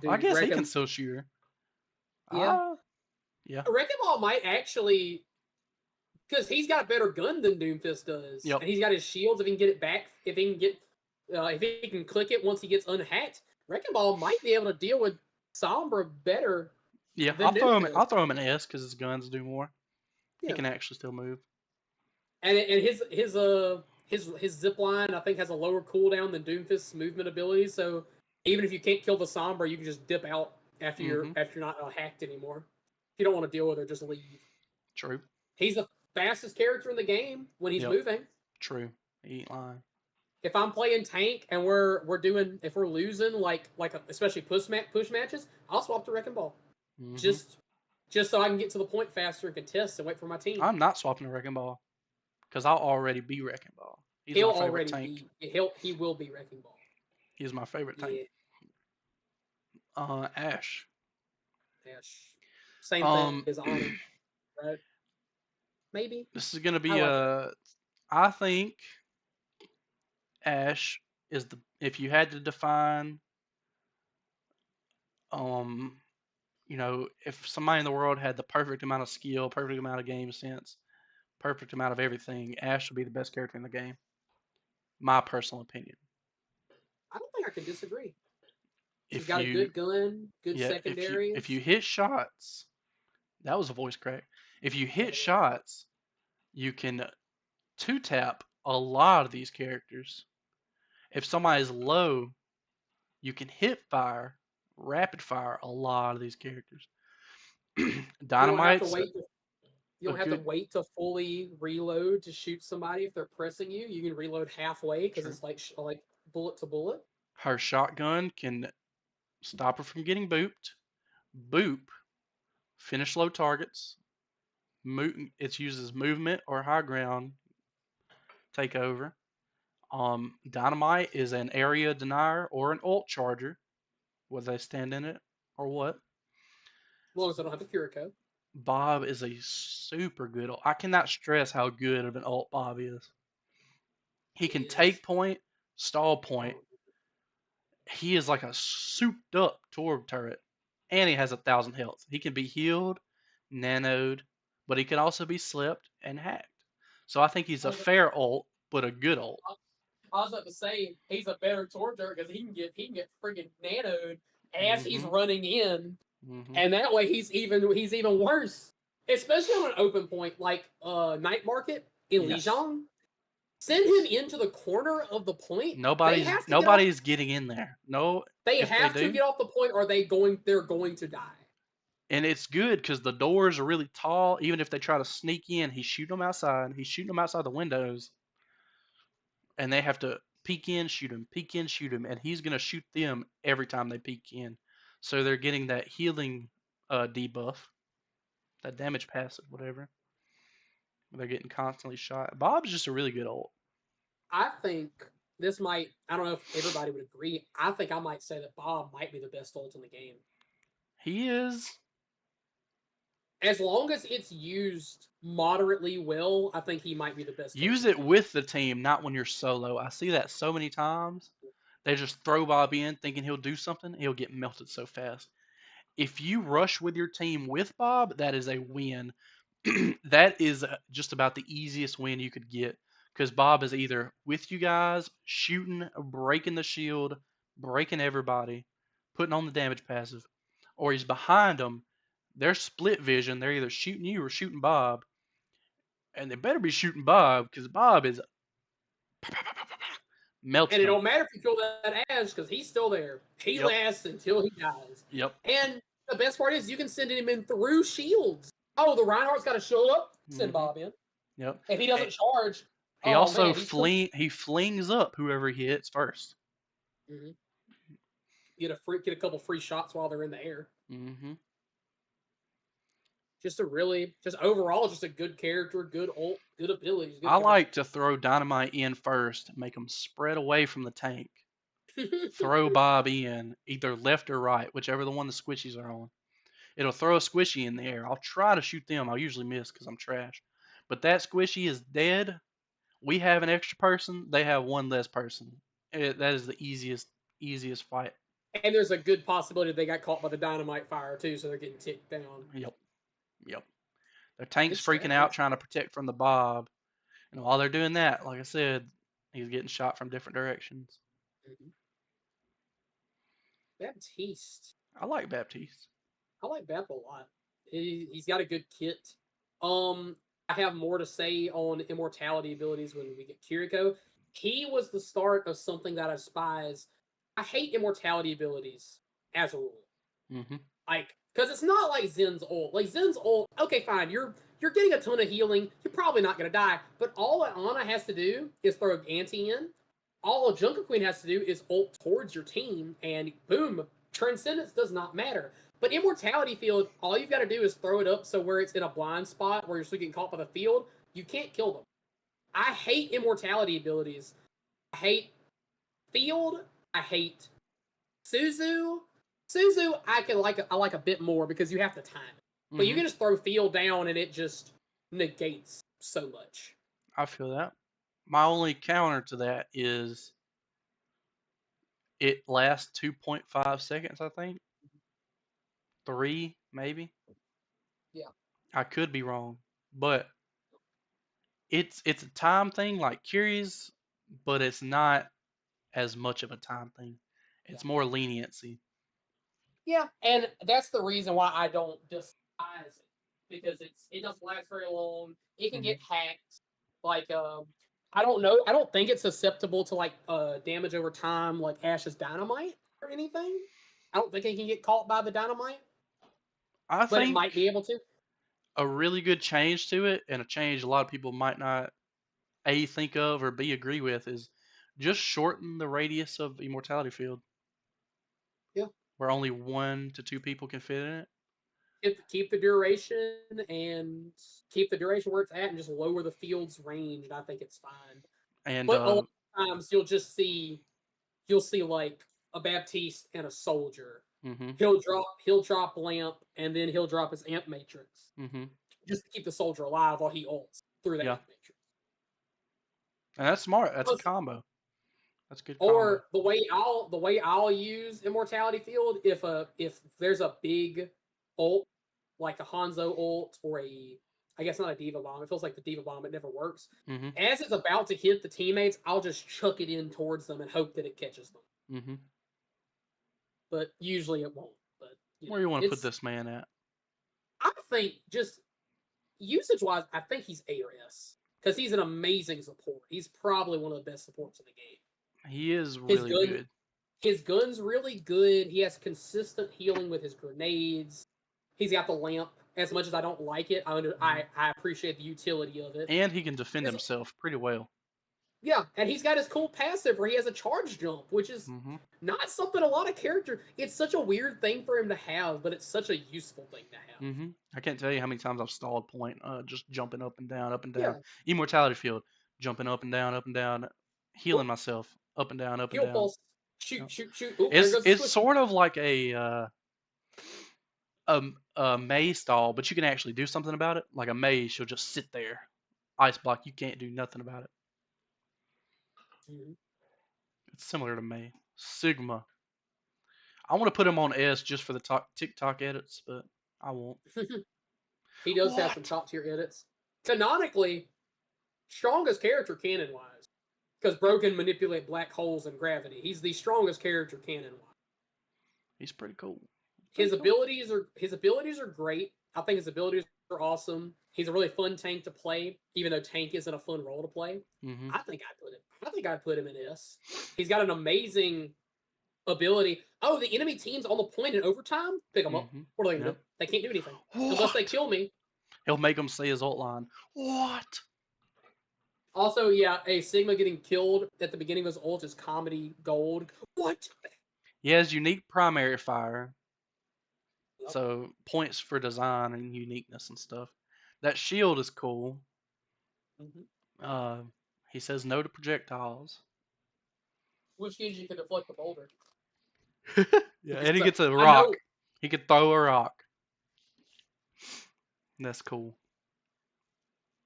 Well, I Dude, guess he can Wrecking. still shoot her. Yeah, Ah, yeah, Wrecking Ball might actually because he's got a better gun than Doomfist does, yep, and he's got his shields. If he can get it back, if he can get, if he can click it once he gets unhacked, Wrecking Ball might be able to deal with Sombra better yeah. than I'll Doomfist. throw him an S because his guns do more. He Yeah, can actually still move. and his zip line I think has a lower cooldown than Doomfist's movement ability. So even if you can't kill the Sombra, you can just dip out Mm-hmm. after you're not hacked anymore. If you don't want to deal with her, just leave. True. He's the fastest character in the game when he's Yep. moving. True. He ain't lying. If I'm playing tank and we're doing if we're losing especially push matches, I'll swap to Wrecking Ball Mm-hmm. just just so I can get to the point faster and contest and wait for my team. I'm not swapping the Wrecking Ball because I'll already be Wrecking Ball. He's He'll my favorite already tank. be he will be Wrecking Ball. He's my favorite tank. Yeah, Ash. Ash. Same thing Um, as Ana, right? Maybe this is gonna I be like it. I think Ash is the if you had to define um if somebody in the world had the perfect amount of skill, perfect amount of game sense, perfect amount of everything, Ash would be the best character in the game. My personal opinion. I don't think I can disagree. She's If got a you good gun, good yeah, if you secondaries. hit shots, that was a voice crack. If you hit shots, you can two tap a lot of these characters. If somebody's low, you can hip fire, rapid fire a lot of these characters. You don't have to Dynamite's wait. You a don't have to good wait to fully reload to shoot somebody if they're pressing you. You can reload halfway because true. it's like bullet to bullet. Her shotgun can stop her from getting booped. Boop, finish low targets. It uses movement or high ground take over. Dynamite is an area denier or an ult charger, whether they stand in it or what. As long as I don't have the Curicó. Bob is a super good ult. I cannot stress how good of an ult Bob is. He He can is. take point, stall point. Oh, He is like a souped up Torb turret, and he has 1,000 health. He can be healed, nanoed, but he can also be slipped and hacked. So I think he's I a was, fair ult, but a good ult. I was about to say he's a better torture because he can get freaking nanoed as he's Mm-hmm. running in, Mm-hmm. and that way he's even worse. Especially on an open point like Night Market in Yes. Lijiang. Send him into the corner of the point. They Nobody's have to get off. nobody's getting in there. No, They if they have to do, get off the point, or they're going to die. and it's good because the doors are really tall. Even if they try to sneak in, he's shooting them outside. He's shooting them outside the windows, and they have to peek in, shoot him, peek in, shoot him, and he's gonna shoot them every time they peek in. So they're getting that healing debuff, that damage passive, whatever. They're getting constantly shot. Bob's just a really good ult. I think this might. I don't know if everybody would agree. I think I might say that Bob might be the best ult in the game, He is. as long as it's used moderately well. I think he might be the best ult Use in the it game. with the team, not when you're solo. I see that so many times. They just throw Bob in thinking he'll do something. He'll get melted so fast. If you rush with your team with Bob, that is a win. That is just about the easiest win you could get because Bob is either with you guys, shooting, breaking the shield, breaking everybody, putting on the damage passive, or he's behind them. They're split vision. They're either shooting you or shooting Bob, and they better be shooting Bob because Bob is melting And it them. don't matter if you kill that Ash because he's still there. He Yep, lasts until he dies. yep. And the best part is you can send him in through shields. Oh, the Reinhardt's got to show up. Send Hmm. Bob in. Yep. If he doesn't charge, He oh also man, he's cooked. he flings up whoever he hits 1st. Mm-hmm. Get a couple free shots while they're in the air. Hmm. Just overall, just a good character, good ult, good abilities, good I like everything. to throw Dynamite in first, make them spread away from the tank. Throw Bob in either left or right, whichever the one the squishies are on. It'll throw a squishy in the air. I'll try to shoot them. I'll usually miss because I'm trash. But that squishy is dead. We have an extra person. They have one less person. That is the easiest fight. And there's a good possibility they got caught by the dynamite fire too, so they're getting ticked down. Yep, yep. Their Good tank's freaking out strategy. trying to protect from the Bob. And while they're doing that, like I said, he's getting shot from different directions. Mm-hmm. Baptiste. I like Baptiste. I like Bap a lot. He's got a good kit. Um, I have more to say on immortality abilities when we get Kiriko. He was the start of something that I despise. I hate immortality abilities as a rule. Hmm. Like, because it's not like Zen's ult. Like Zen's ult, okay, fine. You're getting a ton of healing. You're probably not gonna die. But all that Ana has to do is throw anti in. All a Junker Queen has to do is ult towards your team, and boom, Transcendence does not matter. But Immortality Field, all you've got to do is throw it up so where it's in a blind spot where you're still getting caught by the field. You can't kill them. I hate Immortality abilities. I hate Field. I hate Suzu. Suzu, I like a bit more because you have to time it. But you Hmm. can just throw Field down and it just negates so much. I feel that. My only counter to that is it lasts 2.5 seconds, I think. 3, maybe. Yeah. I could be wrong. But it's a time thing like Curious, but it's not as much of a time thing. Yeah. It's more leniency. Yeah, and that's the reason why I don't despise it because it doesn't last very long. It can Hmm. get hacked. Like I don't know. I don't think it's susceptible to like damage over time, like Ash's dynamite or anything. I don't think it can get caught by the dynamite, I but it think might be able to. a really good change to it, and a change a lot of people might not A think of or B agree with, is just shorten the radius of immortality field Yeah, where only 1 to 2 people can fit in it. keep the duration and keep the duration where it's at, and just lower the field's range. And I think it's fine. And But a lot of times you'll see like a Baptiste and a soldier. mhm, He'll drop lamp and then he'll drop his amp matrix mhm, just to keep the soldier alive while he ults through the yeah, amp matrix. and that's smart. That's a combo. That's a good combo. Or the way I'll use immortality field if there's a big ult like a Hanzo ult or a I guess not a diva bomb. It feels like the diva bomb. It never works. Mhm, As it's about to hit the teammates, I'll just chuck it in towards them and hope that it catches them. mhm. But usually it won't. But Where do you want to put it's this man at? I think just usage wise, I think he's A or S because he's an amazing support. He's probably one of the best supports in the game. He is His really gun good. his gun's really good. He has consistent healing with his grenades. He's got the lamp. As much as I don't like it, Mhm. I appreciate the utility of it. And he can defend There's, himself pretty well. yeah, and he's got his cool passive where he has a charge jump, which is Mhm. not something a lot of characters. It's such a weird thing for him to have, but it's such a useful thing to have. Mhm. I can't tell you how many times I've stalled point, just jumping up and down, up and down. Yeah, Immortality field, jumping up and down, healing well, myself, up and down, up and heal down. pulse, shoot, Yep. shoot, shoot. Oh, there It's goes the it's squishy. sort of like a May stall, but you can actually do something about it. Like a May, she'll just sit there, ice block. You can't do nothing about it. Mhm. It's similar to May. Sigma. I want to put him on S just for the TikTok edits, but I won't. He does have some What? top tier edits. Canonically, strongest character canon wise, because Bro can manipulate black holes and gravity. He's the strongest character canon wise. He's pretty cool. His Pretty cool. abilities are great. I think his abilities are awesome. He's a really fun tank to play, even though tank isn't a fun role to play. Mhm. I think I'd put him in S. He's got an amazing ability. Oh, the enemy team's on the point in overtime. Pick them up. Mhm. What are they gonna Yep. do? They can't do anything unless they What? kill me. He'll make him say his ult line. What? Also, yeah, a Sigma getting killed at the beginning of his ult is comedy gold. What? He has unique primary fire, Yep. so points for design and uniqueness and stuff. That shield is cool. Mhm. Uh, he says no to projectiles. Which gives you can deflect the boulder. Yeah, and he So gets a I rock. know He could throw a rock. That's cool.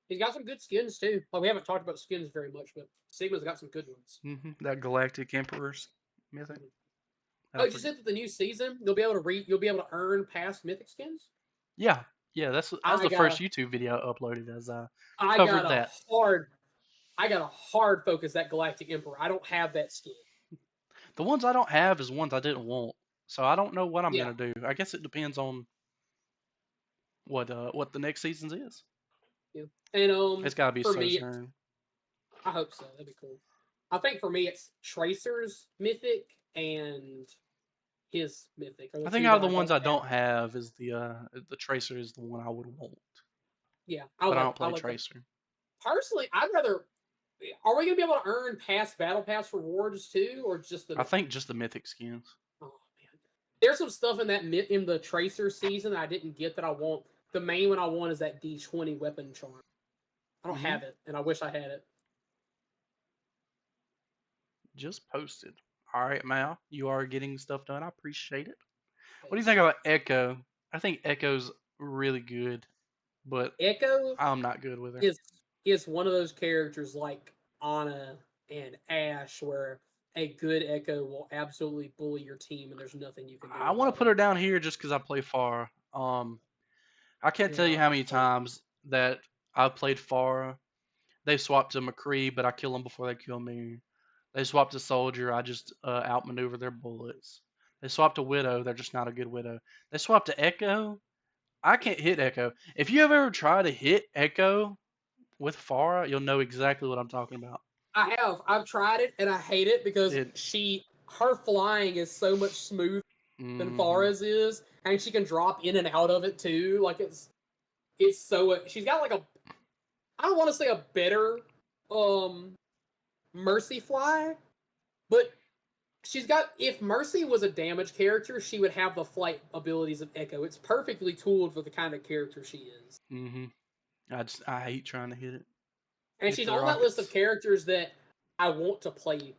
he's got some good skins too. Like we haven't talked about skins very much, but Sigma's got some good ones. That Galactic Emperor's mythic. Mhm. Oh, That's did you pretty. say that the new season you'll be able to earn past mythic skins? Yeah, yeah. That's I the got first a YouTube video I uploaded as I I got covered a that. hard I got a hard focus that Galactic Emperor. I don't have that skin. The ones I don't have is ones I didn't want, so I don't know what I'm Yeah, gonna do. I guess it depends on what the next season's is. yeah. And It's got to be for me, Sojourn. I hope so. That'd be cool. I think for me, it's Tracer's mythic and his mythic are the I think two out that of the I ones don't I have. don't have is the Tracer is the one I would want, Yeah, I but I like don't I play like the Tracer. personally. I'd rather. Are we gonna be able to earn past battle pass rewards too, or just the I mythic think ones? just the mythic skins. Oh man, there's some stuff in in the Tracer season that I didn't get that I want. The main one I want is that D20 weapon charm. I don't Hmm have it, and I wish I had it. Just posted. All right, Mal, you are getting stuff done. I appreciate it. What do you think Yes. about Echo? I think Echo's really good, but Echo I'm not good with her. is is one of those characters like Anna and Ash, where a good Echo will absolutely bully your team, and there's nothing you can do I want to about put it. her down here just because I play far. I can't tell you Yeah, how many times that I've played far. They swapped to McCree, but I kill them before they kill me. They swapped to Soldier, I just outmaneuver their bullets. They swapped to Widow, they're just not a good Widow. They swapped to Echo, I can't hit Echo. If you have ever tried to hit Echo with Farah, you'll know exactly what I'm talking about. I've tried it and I hate it because It. her flying is so much smoother than Hmm. Farah's is, and she can drop in and out of it too. Like it's so she's got like a I don't want to say a better um Mercy fly, but she's got if Mercy was a damage character, she would have the flight abilities of Echo. It's perfectly tooled for the kind of character she is. Hmm. I hate trying to And hit she's the on that list of rockets. characters that I want to play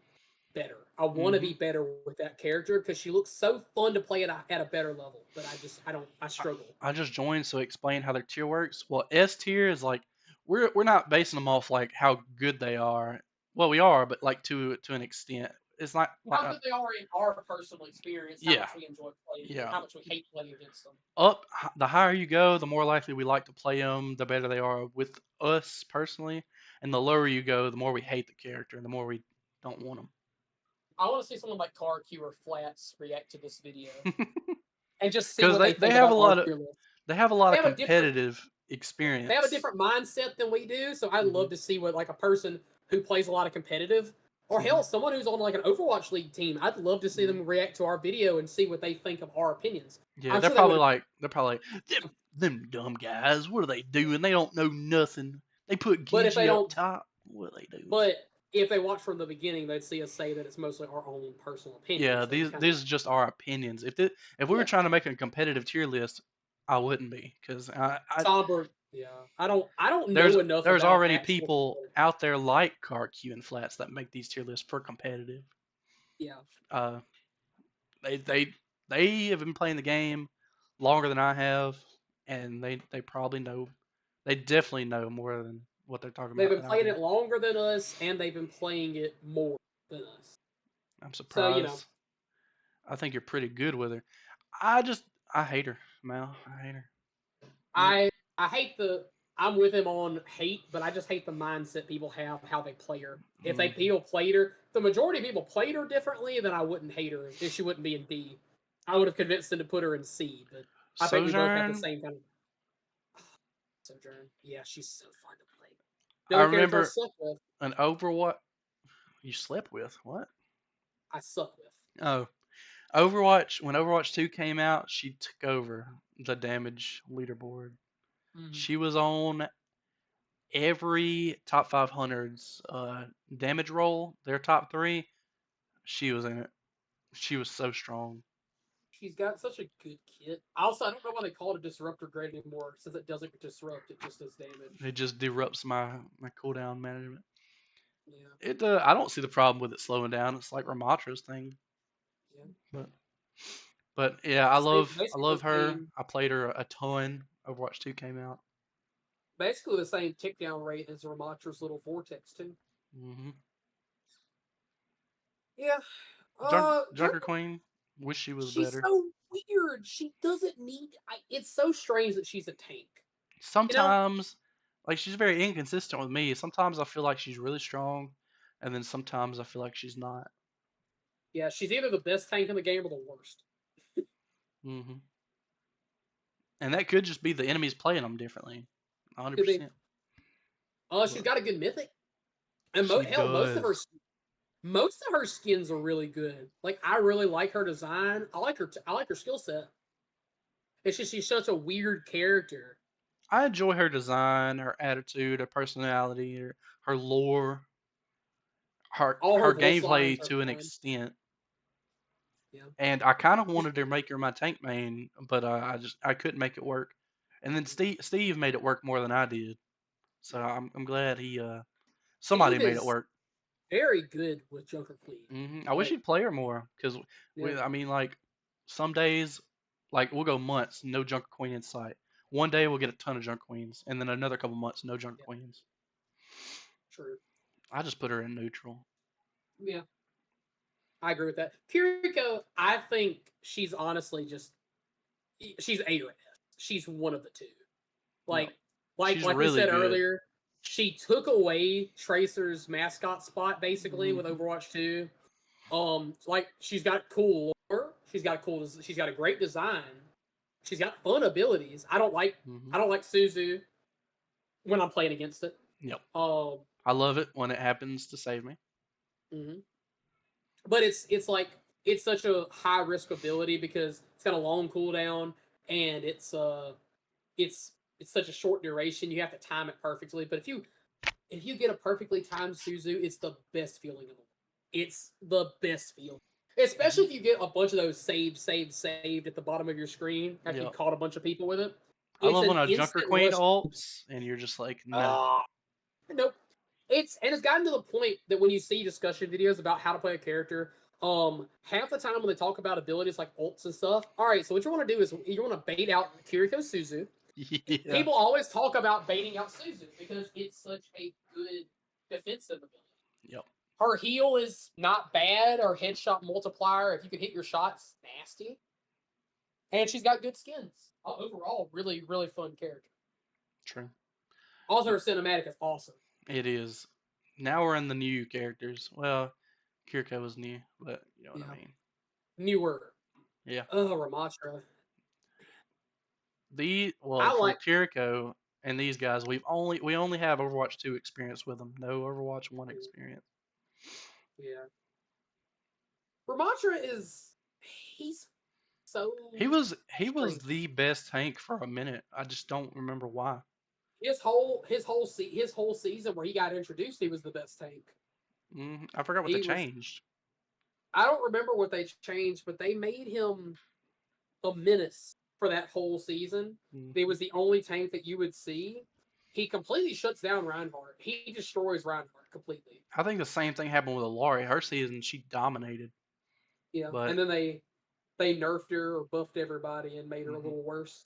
better. I want to Hmm. be better with that character because she looks so fun to play at a better level. But I I, struggle. I just joined, so explain how their tier works. Well, S tier is like we're not basing them off like how good they are. Well, we are, but like to an extent. It's not like How good they are in our personal experience, how yeah, much we enjoy playing, and yeah. how much we hate playing against them. The higher you go, the more likely we like to play them, the better they are with us personally, and the lower you go, the more we hate the character, and the more we don't want I want to see someone like CarQ or Flats react to this video them. and just see Because what they they think have a about our lot of tier list. they have a They lot of have a different competitive they have a experience. different mindset than we do, so I'd Hmm. love to see what like a person who plays a lot of competitive, or Hmm. hell, someone who's on like an Overwatch League team. I'd love to see Hmm. them react to our video and see what they think of our opinions. Yeah, I'm sure they would. they're probably like them dumb guys. What are they doing? They don't know nothing. They put But if they Gigi up don't, top. What are they doing? but if they watch from the beginning, they'd see us say that it's mostly our own personal Yeah, opinions. They would kind of these are just our opinions. If we were yeah. trying to make a competitive tier list, I wouldn't be because Somber. Yeah, I don't there's know enough there's about already actual people competitive. out there like CarQ and Flats that make these tier lists for competitive. Yeah, Uh, they they they have been playing the game longer than I have, and they probably know. They definitely know more than what they're talking they've about been than I playing do. it longer than us, and they've been playing it more than us. I'm So surprised. I think you're pretty good with her. I just I hate her, Mal. I hate her. Yep. I I hate the I'm with him on hate, but I just hate the mindset people have how they play her. If they Hmm. people played her, the majority of people played her differently, then I wouldn't hate her if she wouldn't be in D. I would have convinced them to put her in C, but I think we both have the Sojourn. same kind of Sojourn. Yeah, she's so fun to play. The I only character I remember suck with, an Overwatch. You slept with what? I suck with. Oh, Overwatch. When Overwatch 2 came out, she took over the damage leaderboard. Mm-hmm. She was on every top 500's damage roll, their top three, she was in it. She was so strong. She's got such a good kit. Also, I don't know why they call it a disruptor grade anymore, since it doesn't disrupt, it just does damage. It just disrupts my cooldown management. Yeah, It I don't see the problem with it slowing down. It's like Ramatra's thing. yeah. But but yeah, I Basically love the her. same I played her a ton. Overwatch 2 came out. basically the same tick down rate as Ramatra's little vortex too. Hmm. Yeah. Junker Queen. Wish she was She's better. so weird. She doesn't need. It's so strange that she's a tank. You know? Sometimes, like she's very inconsistent with me. Sometimes I feel like she's really strong, and then sometimes I feel like she's not. Yeah, she's either the best tank in the game or the worst. Hmm. And that could just be the enemies playing them differently. Could be. 100%. She's But got a good mythic, and she hell, does. most of her skins are really good. Like I really like her design. I like her skill set. It's just she's such a weird character. I enjoy her design, her attitude, her personality, her lore, All her her voice lines gameplay are to an fun. extent. Yeah. And I kind of wanted to make her my tank main, but I couldn't make it work. And then Steve made it work more than I did. So Yeah. I'm glad somebody Steve made it is work. very good with Junker Queen. I wish Like, he'd play her more because yeah, I mean, like some days, like we'll go months no Junker Queen in sight. One day we'll get a ton of Junker Queens, and then another couple months no Junker yeah, Queens. true. I just put her in neutral. Yeah, I agree with that. Kiriko, I think she's honestly just she's A or S. She's one of the two. Yeah, Like, she's like we really said good. earlier, she took away Tracer's mascot spot basically with Hmm. Overwatch 2. Like she's got cool lore. She's got a great design. She's got fun abilities. Hmm. I don't like Suzu when I'm playing against it. Yep. Um, I love it when it happens to save me. mhm. But it's like it's such a high risk ability because it's got a long cooldown and it's it's such a short duration. You have to time it perfectly. But if you get a perfectly timed Suzu, it's the best feeling in the world. It's the best feeling. Especially Mhm. if you get a bunch of those saved at the bottom of your screen after you Yep. caught a bunch of people with it. I It's love an when a Junker instant Queen rush. ults and you're just like, no. Ah, nope. It's gotten to the point that when you see discussion videos about how to play a character, half the time when they talk about abilities like ults and stuff, all right, so what you want to do is you want to bait out Kiriko Suzu. Yeah. People always talk about baiting out Suzu because it's such a good defensive ability. Yep. Her heal is not bad. Her headshot multiplier, if you can hit your shots, nasty. And she's got good skins. Overall, really, really fun character. True. Also, her cinematic is awesome. It is. Now we're in the new characters. Well, Kiriko was new, but you know what I Yeah. mean. Newer. Yeah. Oh, Ramatra. Well, I for like, Kiriko and these guys, we only have Overwatch 2 experience with them. No Overwatch 1 experience. yeah. Ramatra is, he's so He was strange. the best tank for a minute. I just don't remember why. His whole season where he got introduced, he was the best tank. I forgot what they He was. changed. I don't remember what they changed, but they made him a menace for that whole season. He hmm was the only tank that you would see. He completely shuts down Reinhardt. He destroys Reinhardt completely. I think the same thing happened with Alari. Her season, she dominated, Yeah, but and then they nerfed her or buffed everybody and made her a hmm little worse.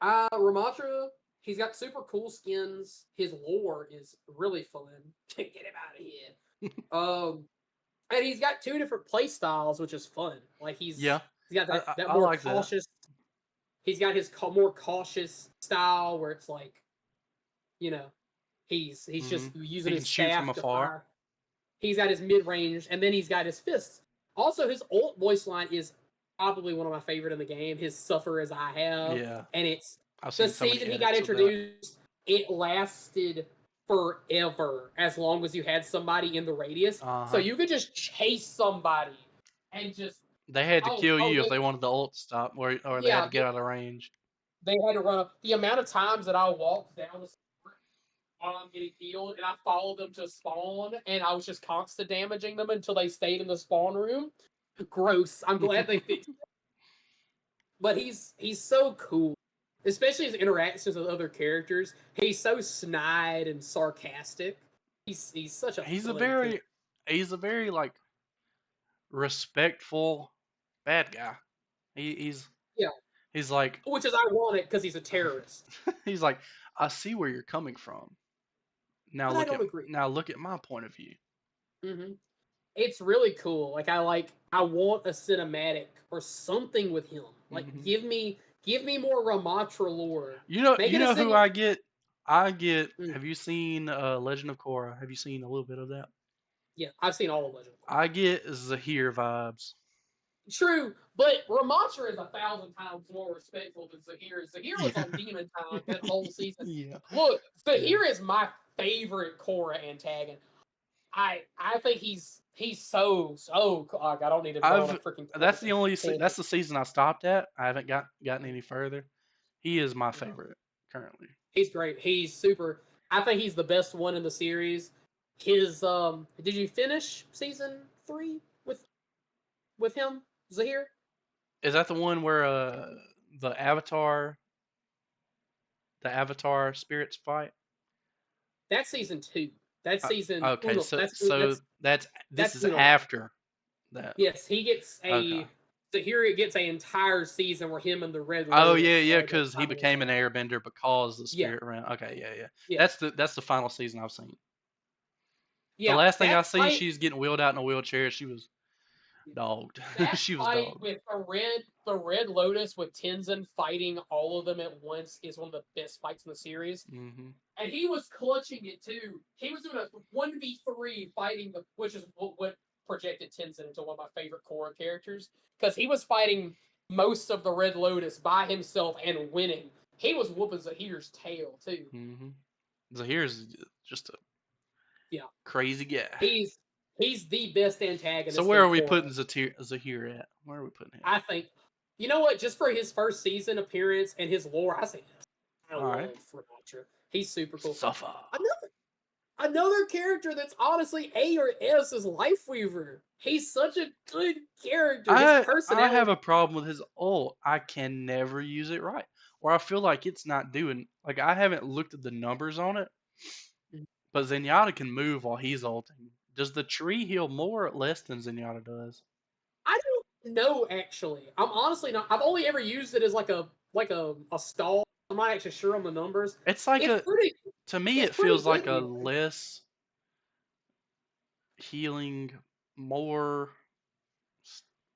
Ramatra, he's got super cool skins. His lore is really fun. Get him out of here. Um, and he's got two different play styles, which is fun. Like yeah, he's got I, that I more like that. cautious. He's got his more cautious style where it's like, you know, he's hmm just using He can his shoot from staff to afar. fire. He's got his mid range, and then he's got his fists. Also, his ult voice line is probably one of my favorite in the game. His "Suffer as I Have," Yeah, and it's I've the seen so many season he got edits of that. introduced. It lasted forever as long as you had somebody in the radius, Uh so huh. you could just chase somebody and just They had to kill you if they they wanted the ult to stop, or they had yeah to get out of range. they had to run up. The amount of times that I walked down the street while I'm getting healed, and I followed them to spawn, and I was just constant damaging them until they stayed in the spawn room. Gross. I'm glad they fixed it. But he's so cool, especially his interactions with other characters. He's so snide and sarcastic. He's such a he's a fun character. very, he's a very like respectful bad guy. He's Yeah, he's like which is ironic because he's a terrorist. he's like I see where you're coming from. But I don't agree. Now look at my point of view. hmm It's really cool. I want a cinematic or something with him. Like hmm give me more Ramatra lore. Make You it a know who city. I get. I get. Mm, Have you seen Legend of Korra? Have you seen a little bit of that? yeah, I've seen all of Legend of Korra. I get Zahir vibes. True, but Ramatra is 1,000 times more respectful than Zahir. Zahir was Yeah. on Demon Time that whole season. Yeah. Look, Yeah. Zahir is my favorite Korra antagonist. I think he's so. Like, I don't need to go on a I've freaking that's the only that's tangent. the season I stopped at. I haven't gotten any further. He is my Yeah. favorite currently. He's great. He's super. I think he's the best one in the series. His Did you finish season 3 with him, Zahir? Is that the one where the Avatar the Avatar spirits fight? That's season 2. That's Uh, season okay, uno. so so this That's is uno. after that. Yes, he gets Okay. a. Zahir gets an entire season where him and the Red Oh yeah, Lotus yeah, are the because he primary became an target. airbender because the Yeah, spirit ran. Okay, yeah, yeah. yeah, That's the final season I've seen. The yeah. last thing I That see, fight she's getting wheeled out in a wheelchair. She was dogged. that She was fight dogged. with the Red Lotus with Tenzin fighting all of them at once is one of the best fights in the series. hmm And he was clutching it too. He was doing a 1v3 fighting which is what projected Tenzin into one of my favorite Korra characters because he was fighting most of the Red Lotus by himself and winning. He was whooping Zahir's tail too. hmm Zahir's just a Yeah, crazy guy. he's the best So antagonist where in are we Korra. putting Zahir at? Where are we putting him? I think. You know what? Just for his first season appearance and his lore, I say yes. I All right. love Fruit. He's super cool. Suffer. Another character that's honestly A or S is Lifeweaver. He's such a good character. His I have a personality. problem with his ult. I can never use it right. Or I feel like it's not doing like I haven't looked at the numbers on it, but Zenyatta can move while he's ulting. Does the tree heal more or less than Zenyatta does? I don't know actually. I'm honestly not. I've only ever used it as like a stall. I'm not actually sure on the numbers. It's like It's a pretty. to me It's it pretty feels good like a healing. less healing, more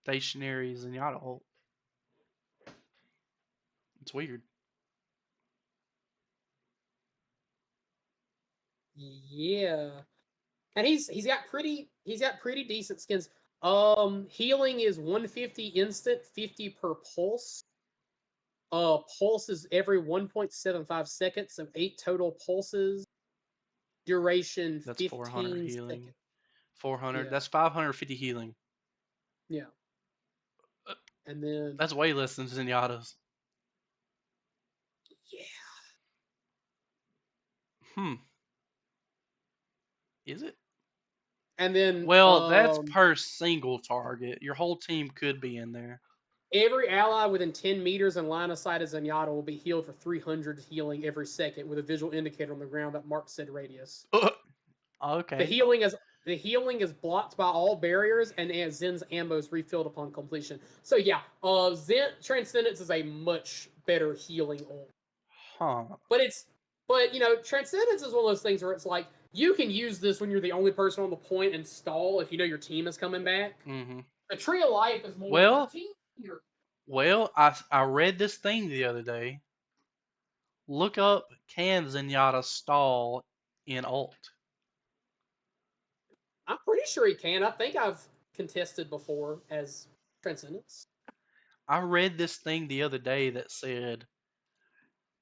stationary Zenyatta ult. It's weird. Yeah, and he's got pretty decent skins. Healing is 150 instant, 50 per pulse. Pulse is every 1.75 seconds, so 8 total pulses. Duration That's 400 15 healing. seconds. 400. Yeah, That's 550 healing. yeah. Uh, And then That's way less than Zenyatta's. yeah. Hmm. Is it? And then Well, that's per single target. Your whole team could be in there. every ally within 10 meters in line of sight of Zenyatta will be healed for 300 healing every second with a visual indicator on the ground that marks said radius. The Okay. healing is the healing is blocked by all barriers, and Zen's ammo is refilled upon completion. So yeah, Zen Transcendence is a much better healing ult. Huh. But Transcendence is one of those things where it's like you can use this when you're the only person on the point and stall if you know your team is coming back. Mm-hmm. The Tree of Life is more of a Well, team. You're, I read this thing the other day. Look up can Zenyatta stall in ult. I'm pretty sure he can. I think I've contested before as Transcendence. I read this thing the other day that said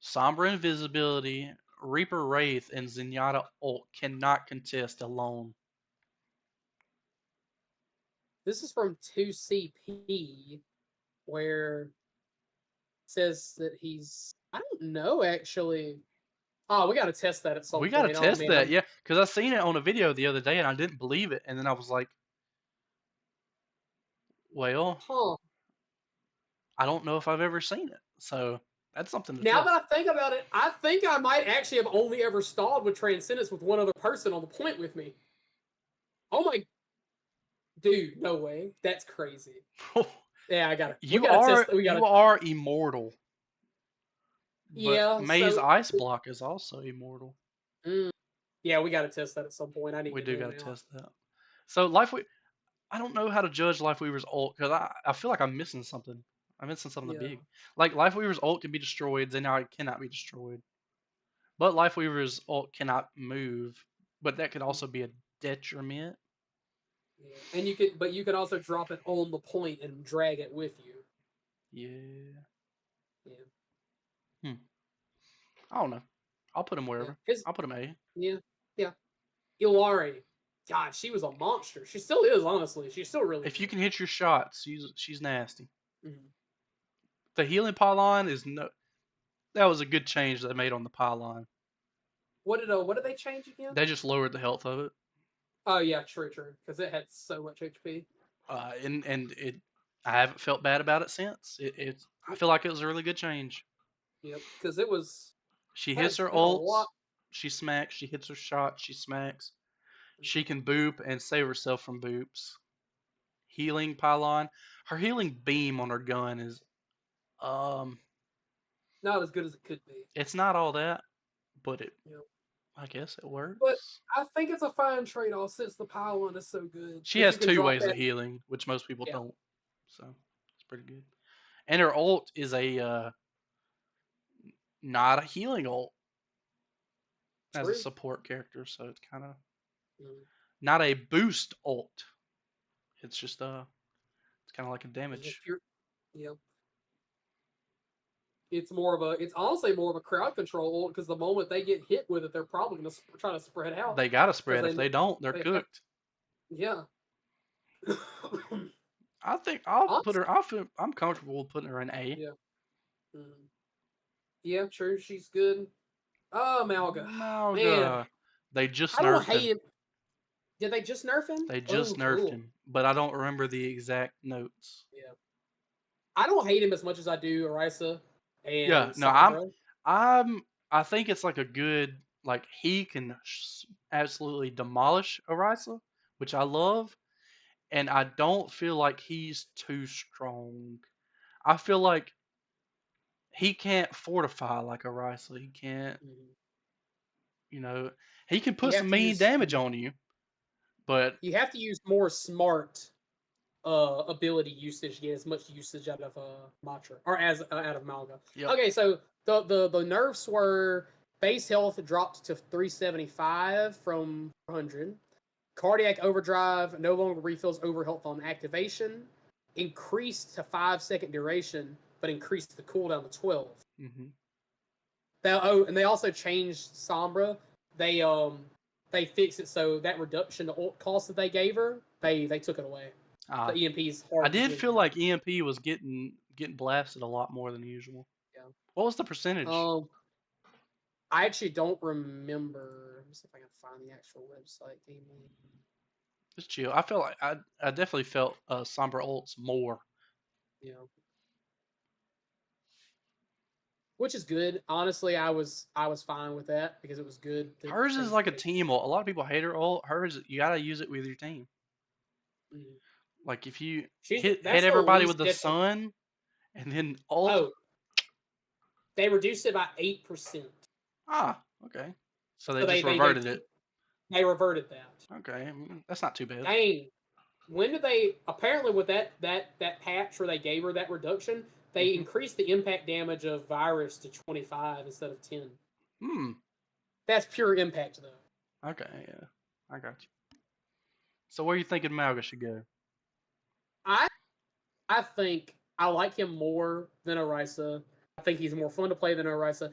Sombra Invisibility, Reaper Wraith, and Zenyatta ult cannot contest alone. This is from 2CP, where it says that he's. I don't know actually. Oh, we got to test that at some We gotta point. Oh test man, that, yeah, because I seen it on a video the other day and I didn't believe it, and then I was like, well, huh. I don't know if I've ever seen it, so that's something to Now test. that I think about it, I think I might actually have only ever stalled with Transcendence with one other person on the point with me. Oh my, dude, no way. That's crazy. Yeah, I got it. We you gotta test. are We you gotta. are immortal, but Yeah. May's So. ice block is also immortal. Mm, yeah, we gotta test that at some point. I need We to do go gotta now. test that. So I don't know how to judge Lifeweaver's ult because I feel like I'm missing something. I'm missing something Yeah. big. Like Lifeweaver's ult can be destroyed, then now it cannot be destroyed. But Lifeweaver's ult cannot move, but that could Mm, also be a detriment. yeah. And you can also drop it on the point and drag it with you. Yeah. Yeah. Hmm. I don't know. I'll put him Yeah. wherever. His. I'll put him A. Yeah. Yeah. Ilari. God, she was a monster. She still is, honestly. She's still really If you good. can hit your shots, she's nasty. Mm-hmm. The healing pylon is no. That was a good change they made on the pylon. What did they change again? They just lowered the health of it, Oh yeah, true. Because it had so much HP. and it. I haven't felt bad about it since. I feel like it was a really good change. Yep. Because it was She hits has her been a lot. ults, she smacks. She hits her shot, she smacks. She can boop and save herself from boops. Healing pylon. Her healing beam on her gun is um Not as good as it could be. it's not all that, but Yep. I guess it But works. I think it's a fine trade off since the pylon is so good. She Because has you can two drop ways of that. healing, which most people Yeah. don't. So it's pretty good. And her ult is a not a healing ult as a True. support character, so it's kind of Mm. not a boost ult. It's just it's kind of like a If damage. you're, yep. It's more of a. It's honestly more of a crowd control because the moment they get hit with it, they're probably going to try to spread out They gotta because spread. If they don't, they're they have. cooked. Yeah. I think I'll put Honestly, her. I feel I'm comfortable with putting her in A. yeah. Mhm. Yeah, true. She's good. Oh, Malga. Man, Malga. They just I don't nerfed hate him. him. Did they just nerf him? They Oh, just nerfed cool. him, but I don't remember the exact notes. Yeah. I don't hate him as much as I do Arisa Yeah, and no, Sombra. I'm, I think it's like a good, like he can absolutely demolish Arisa, which I love, and I don't feel like he's too strong. I feel like he can't fortify like Arisa. He can't, Mhm. you know, he can put You have some to mean use damage on you, but you have to use more smart ability usage to get as much usage out of Matra or as out of Malga. yep. Okay, so the nerfs were base health dropped to 375 from 400. Cardiac overdrive no longer refills over health on activation. Increased to 5 second duration, but increased the cooldown to 12. Hmm. And they also changed Sombra. They they fixed it so that reduction to ult cost that they gave her, they took it away. So Uh, EMP is I hard to did get feel now. like EMP was getting blasted a lot more than usual. Yeah. What was the percentage? I actually don't remember. Let me see if I can find the actual website. Give me. Just chill. I felt like I definitely felt Sombra ults more. Yeah. Which is good. Honestly, I was fine with that because it was good that Hers is like a they team ult. A lot of people hate her ult. Hers, you gotta use it with your team. mhm. Like if you She's hit that's the everybody with least the difficult. sun and then ult. Oh, they reduced it by 8%. Ah, okay. So they So just reverted it. they reverted that. Okay, that's not too bad. Dang. When did they apparently with that patch where they gave her that reduction, they Hmm. increased the impact damage of virus to 25 instead of 10. Hmm. That's pure impact though. Okay, yeah, I got you. So where you thinking Malga should go? I I think I like him more than Orisa. I think he's more fun to play than Orisa.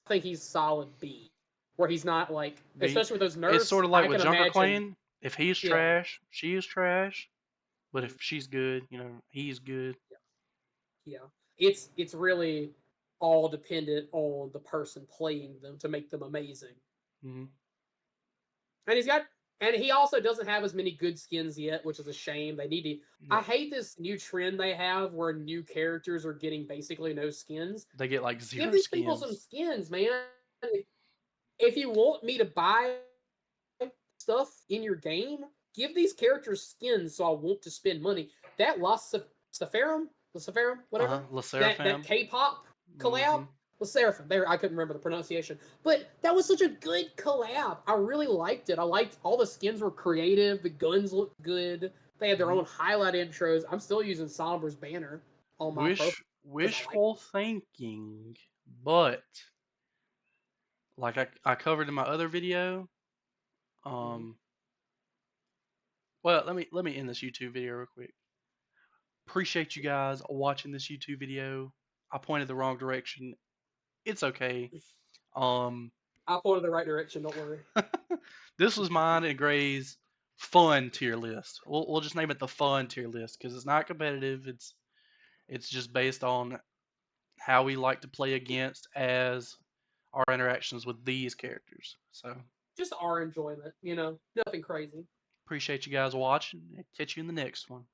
I think he's solid B, where he's not like, B. especially with those It's nerfs. sort of like I with can Junker imagine, Queen. If he's yeah, trash, she is trash. But if she's good, he's good. yeah. It's really all dependent on the person playing them to make them amazing. Hmm. And he's got, and he also doesn't have as many good skins yet, which is a shame. They need to. I Yeah, hate this new trend they have where new characters are getting basically no skins. they get like Give zero these people some skins. skins, man. If you want me to buy stuff in your game, give these characters skins so I want to spend money. That Lost Sephirum, the Sephirum, whatever, La that Seraphim. K-pop collab, Hmm. the Seraphim. There, I couldn't remember the pronunciation, but that was such a good collab. I really liked it. I liked all the skins were creative. The guns looked good. They had their Hmm. own highlight intros. I'm still using Sombra's banner on my profile because I like Wishful thinking, but like I covered in my other video. it. Mhm. Um, well, let me end this YouTube video real quick. Appreciate you guys watching this YouTube video. I pointed the wrong direction. It's okay. Um, I pointed the right direction. Don't worry. this was mine and Gray's fun tier list. We'll just name it the fun tier list because it's not competitive. It's just based on how we like to play against as our interactions with these characters. So Just our enjoyment, nothing crazy. appreciate you guys watching. Catch you in the next one.